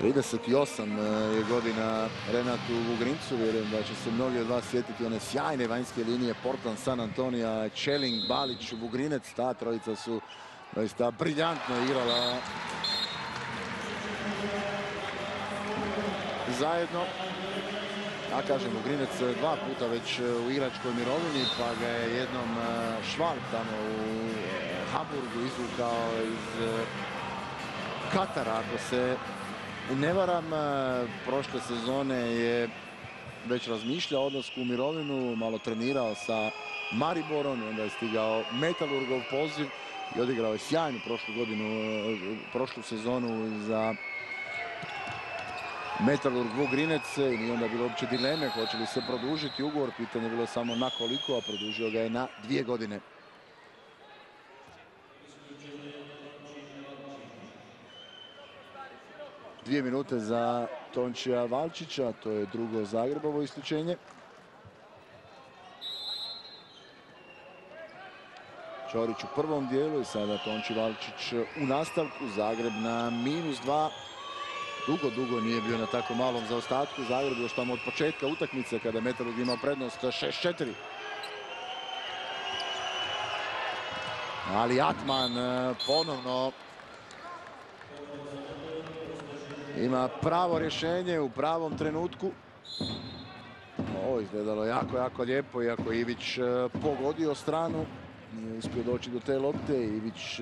38 je godina Renatu Vugrincu, vjerujem da će se mnogi od vas sjetiti one sjajne vanjske linije Portland, San Antonija, Čeling, Balić, Vugrinec. Ta trojica su doista briljantno igrala zajedno. Ja kažem, Vugrinec 2 puta već u igračkoj mirovini, pa ga je jednom Švarc tamo u Hamburgu izvukao iz Katara, ako se ne varam. Prošle sezone je već razmišlja o odlasku u mirovinu, malo trenirao sa Mariborom i onda je stigao Metalurgov poziv i odigrao je sjajnu prošlu sezonu za Metalurg Vugrinec i nije onda bilo uopće dileme hoće li se produžiti ugovor, pitanje je bilo samo na koliko, a produžio ga je na 2 godine. Dvije minute za Tončija Valčića, to je drugo Zagrebovo isključenje. Ćorić u prvom dijelu i sada Tonči Valčić u nastavku. Zagreb na -2. Dugo nije bio na tako malom zaostatku. Zagreb još tamo od početka utakmice kada je Metalurg imao prednost 6-4. Ali Atman ponovno ima pravo rješenje u pravom trenutku. Ovo izgledalo jako lijepo, iako Ivić pogodio stranu. Nije uspio doći do te lopte. Ivić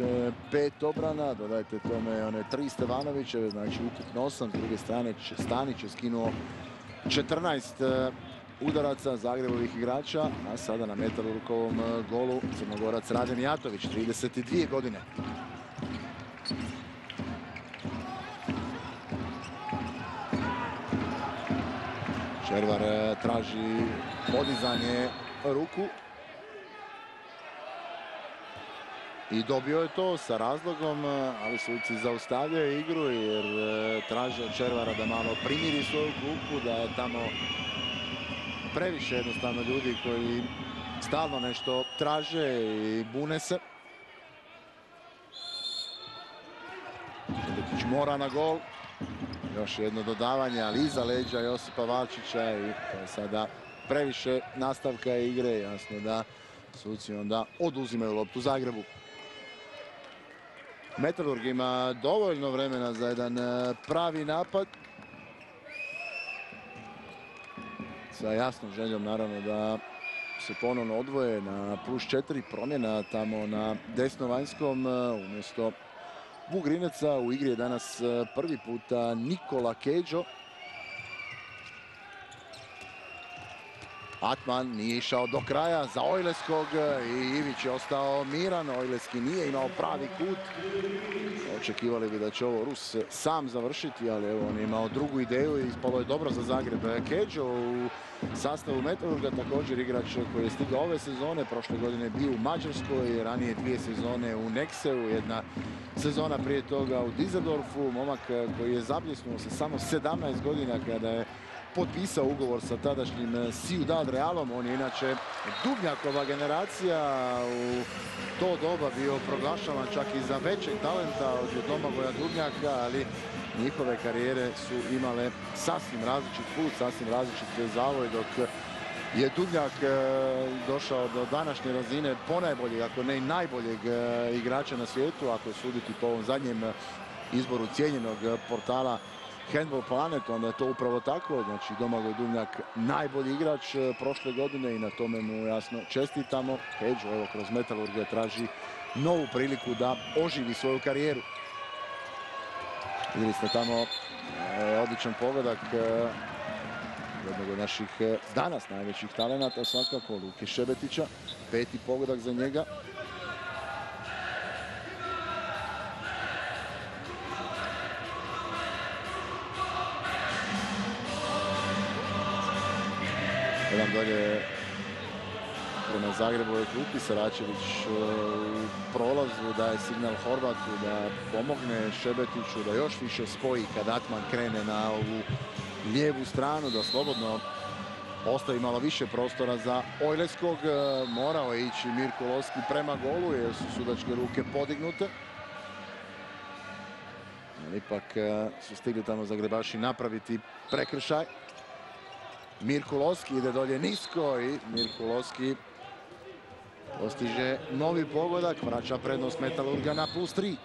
5 obrana, dodajte tome one 3 Stevanovićeve, znači ukupno 8. S druge strane Stanić je skinuo 14 udaraca Zagrebovih igrača, a sada na Metalurgovom golu Crnogorac Rade Mijatović, 32 godine. Červar traži podizanje ruku. I dobio je to sa razlogom, ali suci zaustavljaju igru jer traže od Červara da malo primiri svoju klupu, da je tamo previše jednostavno ljudi koji stalno nešto traže i bune se. Šebetić mora na gol. Još jedno dodavanje, ali iza leđa Josipa Valčića i to je sada previše nastavka igre. Jasno da suci onda oduzimaju loptu Zagrebu. Metalurg ima dovoljno vremena za jedan pravi napad. Sa jasnom željom naravno da se ponovno odvoje na +4. Promjena tamo na desno vanjskom umjesto Vugrineca. U igri je danas prvi puta Nikola Kedžo. Atman nije išao do kraja za Ojleskog i Ivić je ostao miran. Ojleski nije imao pravi kut. Očekivali bi da će ovo Rus sam završiti, ali evo on je imao drugu ideju i ispalo je dobro za Zagreb. Kedžo u sastavu Metalurga, također igrač koji je stigao ove sezone. Prošle godine je bio u Mađarskoj, ranije 2 sezone u Nexeu, jedna sezona prije toga u Düsseldorfu. Momak koji je zabljesnuo sa samo 17 godina kada je potpisao ugovor sa tadašnjim Ciudad Realom. On je inače Dubnjakova generacija, u to doba bio proglašavan čak i za većeg talenta od Domagoja Dubnjaka, ali njihove karijere su imale sasvim različit put, sasvim različit zavoj, dok je Dubnjak došao do današnje razine ponajboljeg, ako ne i najboljeg igrača na svijetu, ako suditi po ovom zadnjem izboru cijenjenog portala Handball Planet, onda je to upravo tako. Znači Domagoj Dubnjak najbolji igrač prošle godine i na tome mu jasno čestitamo. Kedžo evo kroz Metalurge traži novu priliku da oživi svoju karijeru. Vidjeli ste tamo odličan pogodak jednog od naših danas najvećih talenata svakako, Luke Šebetića. 5. pogodak za njega. Jedan dalje prema Zagrebovoj klupi, Saračević u prolazu daje signal Horvatu da pomogne Šebetiću, da još više spoji kad Atman krene na ovu lijevu stranu, da slobodno ostavi malo više prostora za Ojleskog. Morao je ići Mirko Loski prema golu jer su sudačke ruke podignute. Ipak su stigli tamo Zagrebaši napraviti prekršaj. Mirko Loski ide dolje nisko i Mirko Loski postiže novi pogodak, vraća prednost Metalurga na +3.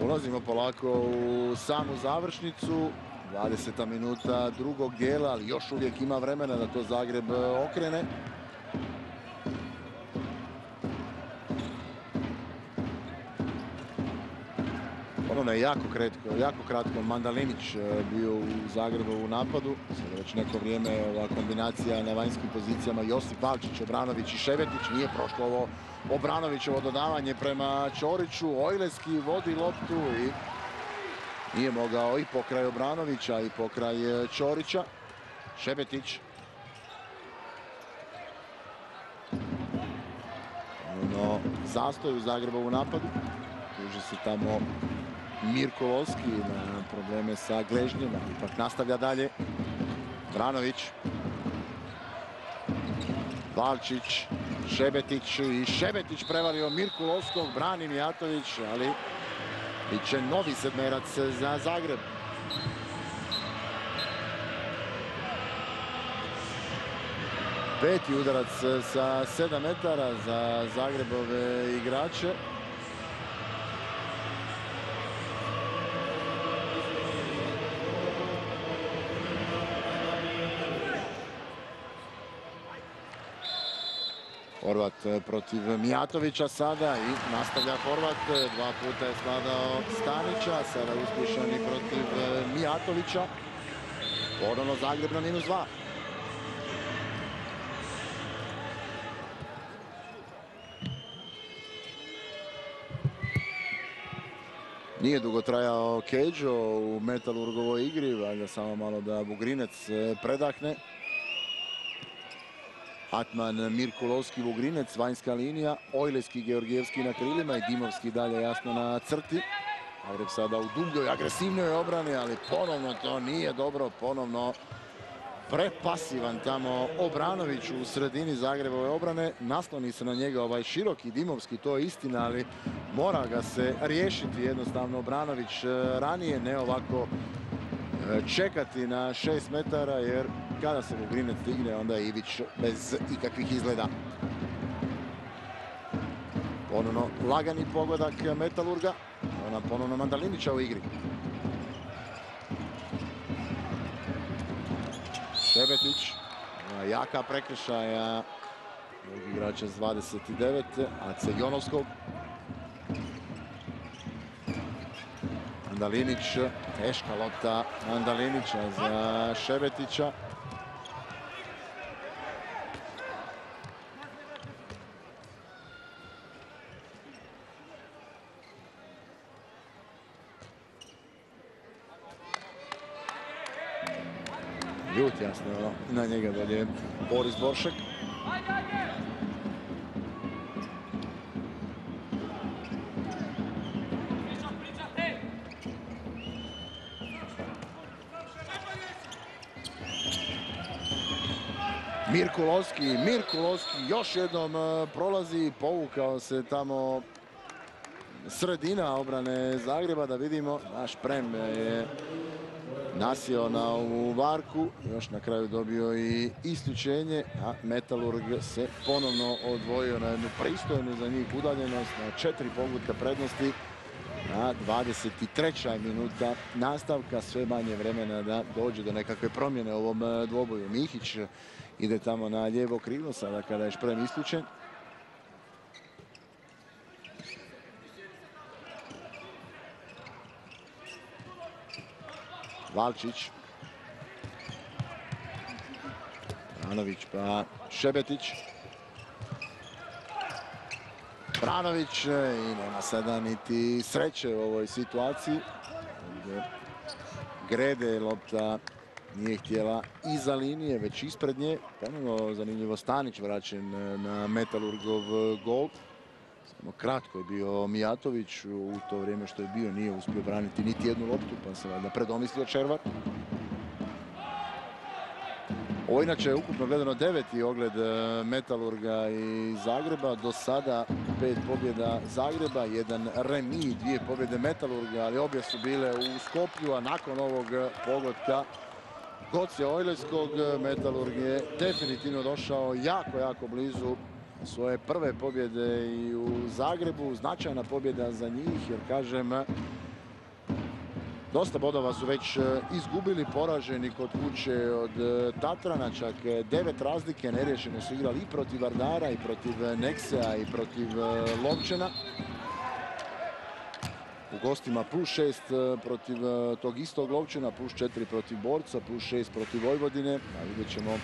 Ulazimo polako u samu završnicu, 20. minuta drugog dijela, ali još uvijek ima vremena da to Zagreb okrene. Ono je jako kratko Mandalinić bio u Zagrebu u napadu. Sada već neko vrijeme ova kombinacija na vanjskim pozicijama Josip Valčić, Obranović i Šebetić. Nije prošlo ovo Obranovićevo dodavanje prema Ćoriću. Ojleski vodi loptu i nije mogao i pokraj Obranovića i pokraj Ćorića. Šebetić. Ono zastoj u Zagrebu u napadu. Tuži se tamo Mirko Volski na probleme sa gležnjima. Ipak nastavlja dalje. Vranović. Valčić. Šebetić. I Šebetić prevario Mirku Volskog. Brani Mijatović, ali bit će novi sedmerac za Zagreb. Peti udarac sa 7 metara za Zagrebove igrače. Horvat protiv Mijatovića sada i nastavlja Horvat. 2 puta je skladao Stanića, sada uspješan i protiv Mijatovića. Ponovno Zagreb na -2. Nije dugo trajao Keđo u Metalurgovoj igri, valjda samo malo da Vugrinec predahne. Atman, Mirkulovski, Vugrinec, vanjska linija, Ojleski, Georgijevski na krilima i Dimovski dalje jasno na crti. Zagreb sada u dubljoj, agresivnoj obrani, ali ponovno to nije dobro, ponovno prepasivan tamo Obranović u sredini Zagrebove obrane. Nasloni se na njega ovaj široki Dimovski, to je istina, ali mora ga se riješiti jednostavno Obranović ranije, ne ovako čekati na 6 metara, jer kada se Vugrinec stigne, onda je Ivić bez ikakvih izgleda. Ponovno lagani pogodak Metalurga, ona ponovno Mandalinića u igri. Šebetić, jaka prekršaja drugog igrača s 29, Ace Jonovskog. Mandalinić, teška lopta Mandalinića za Šebetića. Ljut, jasno, na njega dalje Boris Boršek. Mirkulovski još jednom prolazi, povukao se tamo sredina obrane Zagreba, da vidimo, naš Prem je nasjeo na ovu varku, još na kraju dobio i isključenje, a Metalurg se ponovno odvojio na jednu pristojnu za njih udaljenost, na 4 pogotka prednosti, na 23. minuta nastavka, sve manje vremena da dođe do nekakve promjene u ovom dvoboju. Mihić ide tamo na lijevo krilo sada kada je Šprem isključen. Valčić. Branović pa Šebetić. Branović i nema sada niti sreće u ovoj situaciji. Grede lopta nije htjela iza linije, već ispred nje. Ponovno zanimljivo Stanić vraćen na Metalurgov gol. Samo kratko je bio Mijatović, u to vrijeme što je bio nije uspio braniti niti jednu loptu, pa se valjda predomislio Červar. Ovo inače je ukupno gledano 9. ogled Metalurga i Zagreba. Do sada 5 pobjeda Zagreba, 1 remi, 2 pobjede Metalurga, ali obje su bile u Skoplju, a nakon ovog pogotka Goce Ojleskog Metalurg je definitivno došao jako blizu svoje prve pobjede i u Zagrebu. Značajna pobjeda za njih, jer kažem, dosta bodova su već izgubili, poraženi kod kuće od Tatrana, čak 9 razlike, neriješeno su igrali i protiv Vardara, i protiv Neksea, i protiv Lomčena. u gostima +6 protiv tog istog Lovćena, +4 protiv Borca, +6 protiv Vojvodine. A vidjet ćemo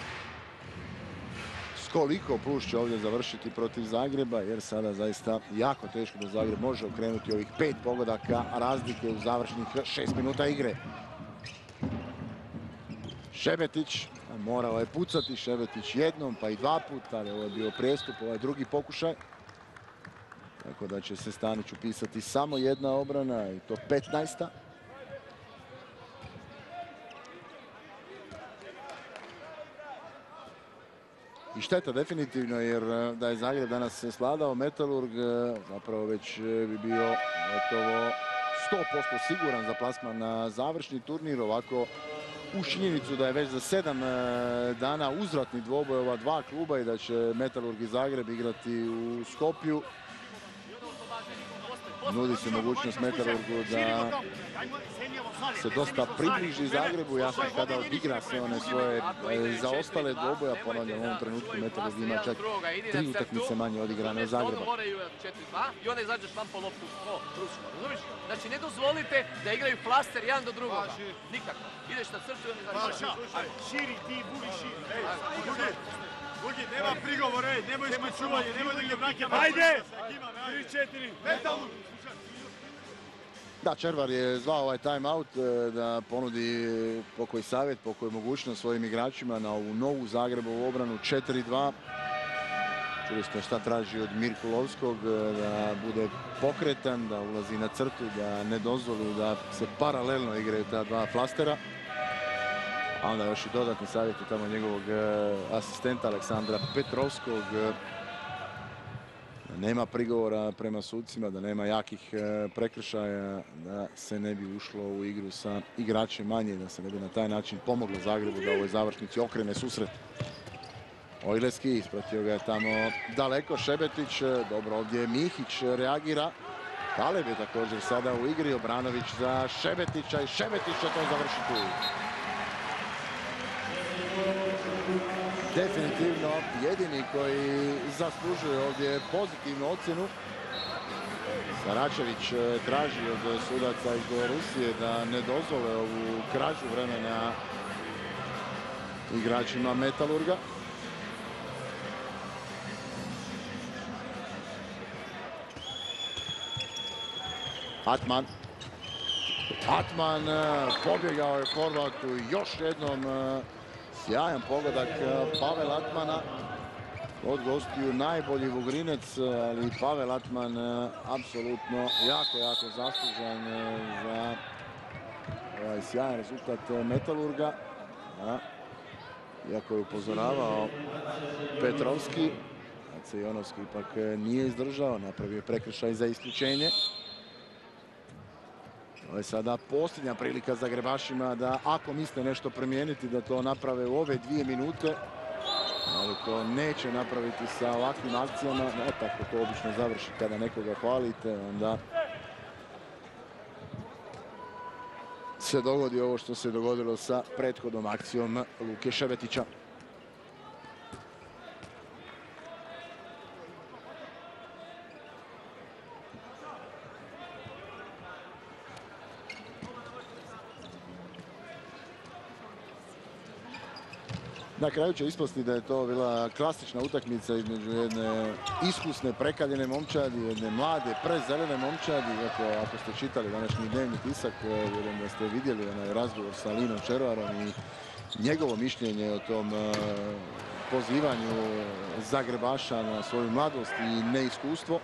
s koliko plus će ovdje završiti protiv Zagreba, jer sada zaista jako teško da Zagreb može okrenuti ovih 5 pogodaka razlike u završnih 6 minuta igre. Šebetić, morao je pucati, Šebetić jednom pa i 2 puta, ali ovo je bio prijestup, ovaj drugi pokušaj. Tako da će se Staniću pisati samo jedna obrana i to 15. I šteta definitivno, jer da je Zagreb danas sladao Metalurg, zapravo već bi bio gotovo 100% siguran za plasman na završni turnir. Ovako, uz činjenicu da je već za 7 dana uzvratni dvoboj ova 2 kluba i da će Metalurg i Zagreb igrati u Skopju, nudi se mogućnost Metalurgu da se dosta približi Zagrebu, jasno kada odigra sve one svoje zaostale dvoboja. Ponavljam, u ovom trenutku Metalurg ima čak 3 utakmice manje odigrane od Zagreba. I onda izađeš van po loptu ručno, razumiješ? Znači, ne dozvolite da igraju flaster jedan do drugoga. Nikako. Ideš na crtu i onda izađeš. Širi ti, budi širi. Bugi, nema prigovore, nemoj isključuvanje, nemoj da ga brake. Ajde! 3-4, Metalurg! Da, Červar je zvao ovaj time out da ponudi pokoji savjet, pokoji mogućnost svojim igračima na ovu novu Zagrebovu obranu 4-2. Čuli ste šta traži od Mirkulovskog, da bude pokretan, da ulazi na crtu, da ne dozvoli da se paralelno igraju ta 2 flastera. A onda još i dodatni savjet tamo njegovog asistenta Aleksandra Petrovskog. Da nema prigovora prema sucima, da nema jakih prekršaja, da se ne bi ušlo u igru sa igračem manje, da se ne bi na taj način pomoglo Zagrebu da u ovoj završnici okrene susret. Ojleski ispratio ga je tamo daleko, Šebetić, dobro ovdje Mihić reagira. Kaleb je također sada u igri, Obranović za Šebetića i Šebetić će to završiti. Definitivno jedini koji zaslužuje ovdje pozitivnu ocjenu. Saračević traži od sudaca iz Belorusije da ne dozvole ovu krađu vremena igračima Metalurga. Atman pobjegao je Horvatu, još jednom sjajan pogodak Pavel Atmana. Od gostiju najbolji Vugrinec, ali Pavel Atman apsolutno jako zaslužan za ovaj sjajan rezultat Metalurga. Iako je upozoravao Petrovski, Jonovski ipak nije izdržao, napravio prekršaj za isključenje. Ovo je sada posljednja prilika Zagrebašima da, ako misle nešto promijeniti, da to naprave u ove 2 minute. Ali to neće napraviti sa ovakvim akcijama. No, tako to obično završi kada nekoga hvalite, onda se dogodi ovo što se dogodilo sa prethodnom akcijom Luke Šebetića. Na kraju će ispasti da je to bila klasična utakmica između jedne iskusne, prekaljene momčadi, jedne mlade, prezelene momčadi. Ako ste čitali današnji dnevni tisak, vjerujem da ste vidjeli onaj razgovor sa Linom Červarom i njegovo mišljenje o tom pozivanju Zagrebaša na svoju mladost i neiskustvo.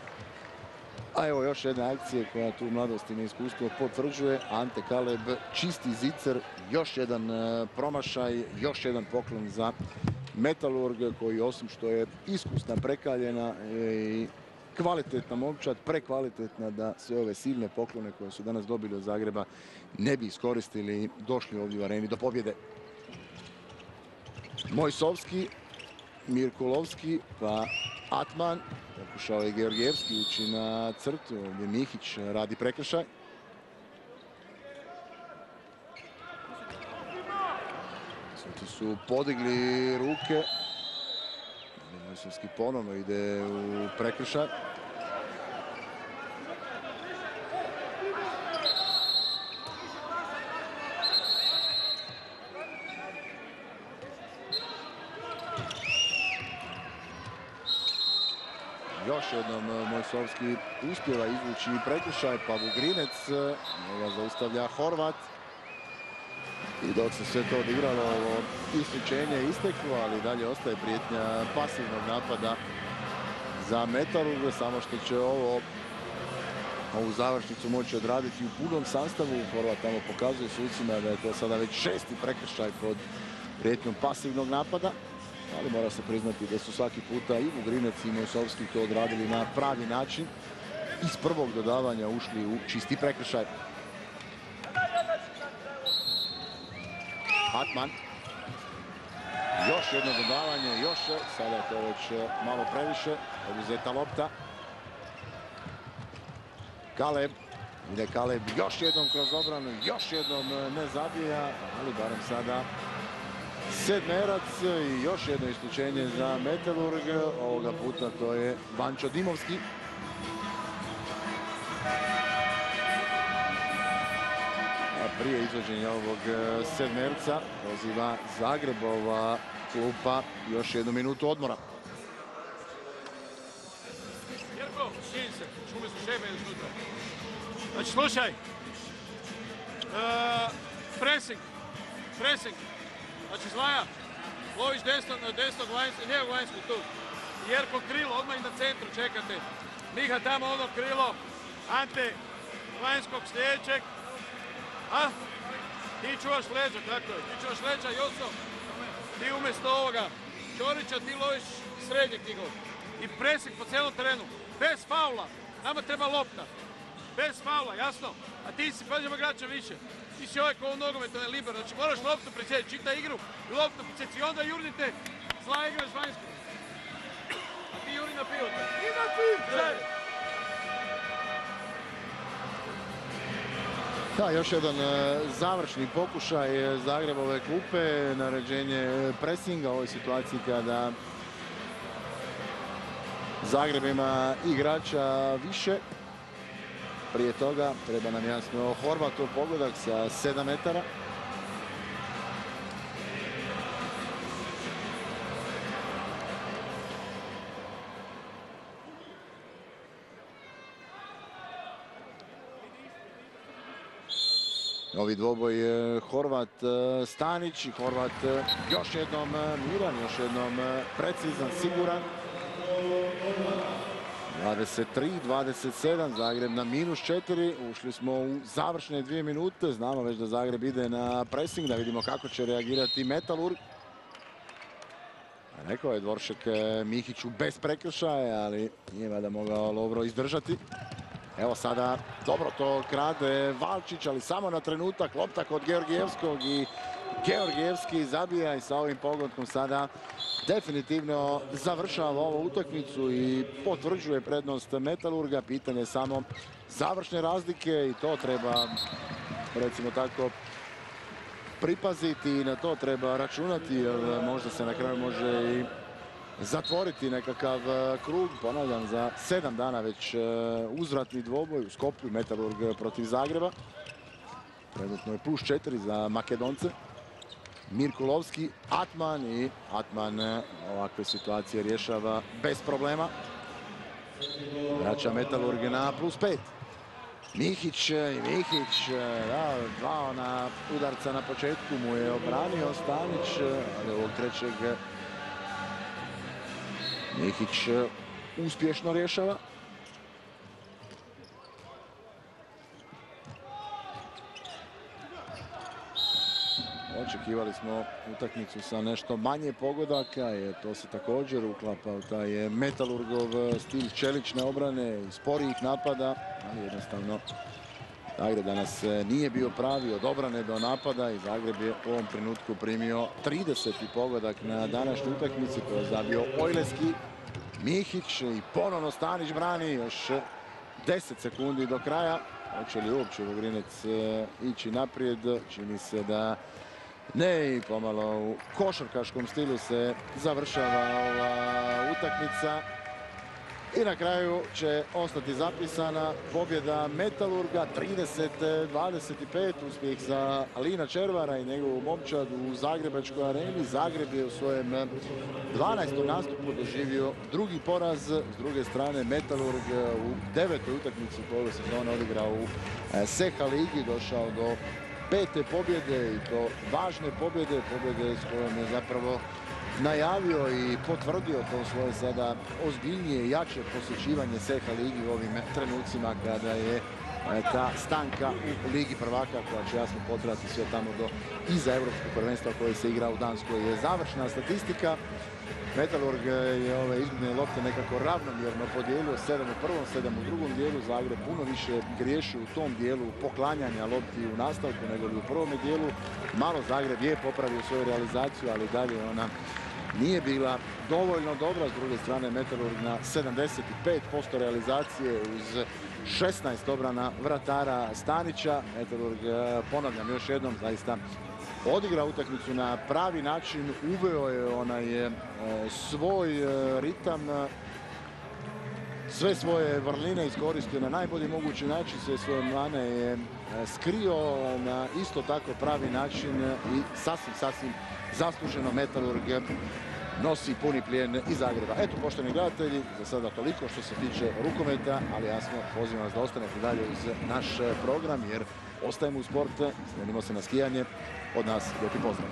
A evo još jedne akcije koja tu mladost i neiskustvo potvrđuje. Ante Kaleb, čisti zicer, još jedan promašaj, još jedan poklon za Metalurg, koji osim što je iskusna, prekaljena i kvalitetna momčad, prekvalitetna da sve ove silne poklone koje su danas dobili od Zagreba ne bi iskoristili i došli ovdje u areni do pobjede. Mojsovski, Mirkulovski, pa Atman. Pokušao je Georgijevski ući na crtu, ovdje Mihić radi prekršaj. Suci su podigli ruke. Mojsovski ponovno ide u prekršaj. još jednom Mojsovski uspjeva izvući prekršaj, pa Vugrinec njega zaustavlja Horvat. I dok se sve to odigralo, ovo isključenje je isteklo, ali dalje ostaje prijetnja pasivnog napada za Metalurg, samo što će ovu završnicu moći odraditi u punom sastavu. Horvat tamo pokazuje sucima da je to sada već 6. prekršaj pod prijetnjom pasivnog napada, ali mora se priznati da su svaki puta i Vugrinec i Mojsovski to odradili na pravi način. Iz prvog dodavanja ušli u čisti prekršaj. Atman. Još jedno dodavanje, još sada je to već malo previše. Oduzeta lopta. Kaleb. Ide Kaleb još jednom kroz obranu, još jednom ne zabija, ali barem sada sedmerac i još jedno isključenje za Metalurg. Ovoga puta to je Vančo Dimovski. A prije izvođenja ovog sedmerca poziva Zagrebova klupa još 1 minutu odmora. Jerko, skini se, šume su šeme iznutra. Znači, slušaj. Pressing. Znači, Zlaja, loviš desnog vanjskog, lijevog vanjskog tu. Jerko krilo, odmah i na centru čekate. Miha tamo ono krilo. Ante, vanjskog sljedećeg. A? Ti čuvaš leđa, tako je. Ti čuvaš leđa, Joso. Ti umjesto ovoga Ćorića ti loviš srednjeg njegov. I pressing po cijelom terenu. Bez faula. Nama treba lopta. Bez faula, jasno? A ti si, pađemo igrača više. Ti si ovaj ko u nogometu, ne liber. Znači moraš loptu presjediti, čita igru i loptu presjediti. I onda jurnite, Zla igraš vanjsku. A ti juri na pivota. I na pivota! Da, još jedan završni pokušaj Zagrebove klupe, naređenje presinga u ovoj situaciji kada Zagreb ima igrača više. Prije toga treba nam jasno Horvatov pogodak sa 7 metara. Novi dvoboj Horvat-Stanić i Horvat još jednom miran, još jednom precizan, siguran. 23-27, Zagreb na -4, ušli smo u završne 2 minute, znamo već da Zagreb ide na pressing, da vidimo kako će reagirati Metalurg. Rekao je Dvoršek Mihiću bez prekršaja, ali nije valjda mogao Lovro izdržati. Evo sada, dobro to krade Valčić, ali samo na trenutak, lopta kod Georgijevskog i Georgijevski zabija i sa ovim pogodkom sada definitivno završava ovu utakmicu i potvrđuje prednost Metalurga. Pitanje je samo završne razlike i to treba, recimo tako, pripaziti i na to treba računati, jer možda se na kraju može i zatvoriti nekakav krug. Ponavljam, za 7 dana već uzvratni dvoboj u Skoplju, Metalurg protiv Zagreba. Trenutno je +4 za Makedonce. Mirkulovski, Atman i Atman ovakve situacije rješava bez problema. Vraća Metalurg na +5. Mihić i Mihić, da, 2 ona udarca na početku mu je obranio Stanić, ali ovog trećeg Mihić uspješno rješava. Očekivali smo utakmicu sa nešto manje pogodaka, jer to se također uklapa u taj Metalurgov stil čelične obrane i sporijih napada, ali jednostavno Zagreb danas nije bio pravi od obrane do napada i Zagreb je u ovom trenutku primio 30. pogodak na današnjoj utakmici koji je zabio Ojleski. Mihić i ponovno Stanić brani, još 10 sekundi do kraja. Hoće li uopće Vugrinec ići naprijed? Čini se da ne, i pomalo u košarkaškom stilu se završava ova utakmica. I na kraju će ostati zapisana pobjeda Metalurga 30-25, uspjeh za Alina Červara i njegovu momčad u Zagrebačkoj areni. Zagreb je u svojem 12. nastupu doživio drugi poraz. S druge strane Metalurg u 9. utakmici koju ove sezone odigrao u SEHA ligi došao do 5. pobjede i to važne pobjede s kojom je zapravo najavio i potvrdio to svoje sada ozbiljnije i jače posjećivanje SEHA ligi u ovim trenucima kada je ta stanka u Ligi prvaka koja će jasno potrati sve tamo do iza Europskog prvenstva koje se igra u Danskoj je završna statistika. Metalurg je ove izgubljene lopte nekako ravnomjerno podijelio, 7 u prvom, 7 u drugom dijelu. Zagreb puno više griješi u tom dijelu poklanjanja lopti u nastavku nego li u prvome dijelu. Malo Zagreb je popravio svoju realizaciju, ali dalje ona nije bila dovoljno dobra. S druge strane Metalurg na 75% realizacije uz 16 obrana vratara Stanića. Metalurg, ponavljam još jednom, zaista odigra utakmicu na pravi način, uveo je onaj svoj ritam, sve svoje vrline iskoristio na najbolji mogući način, sve svoje mane je skrio na isto tako pravi način i sasvim zasluženo Metalurg nosi puni plijen iz Zagreba. Eto, poštovani gledatelji, za sada toliko što se tiče rukometa, ali jasno pozivam vas da ostanete dalje uz naš program jer ostajemo u sport, spremimo se na skijanje. Od nas lijepi pozdrav.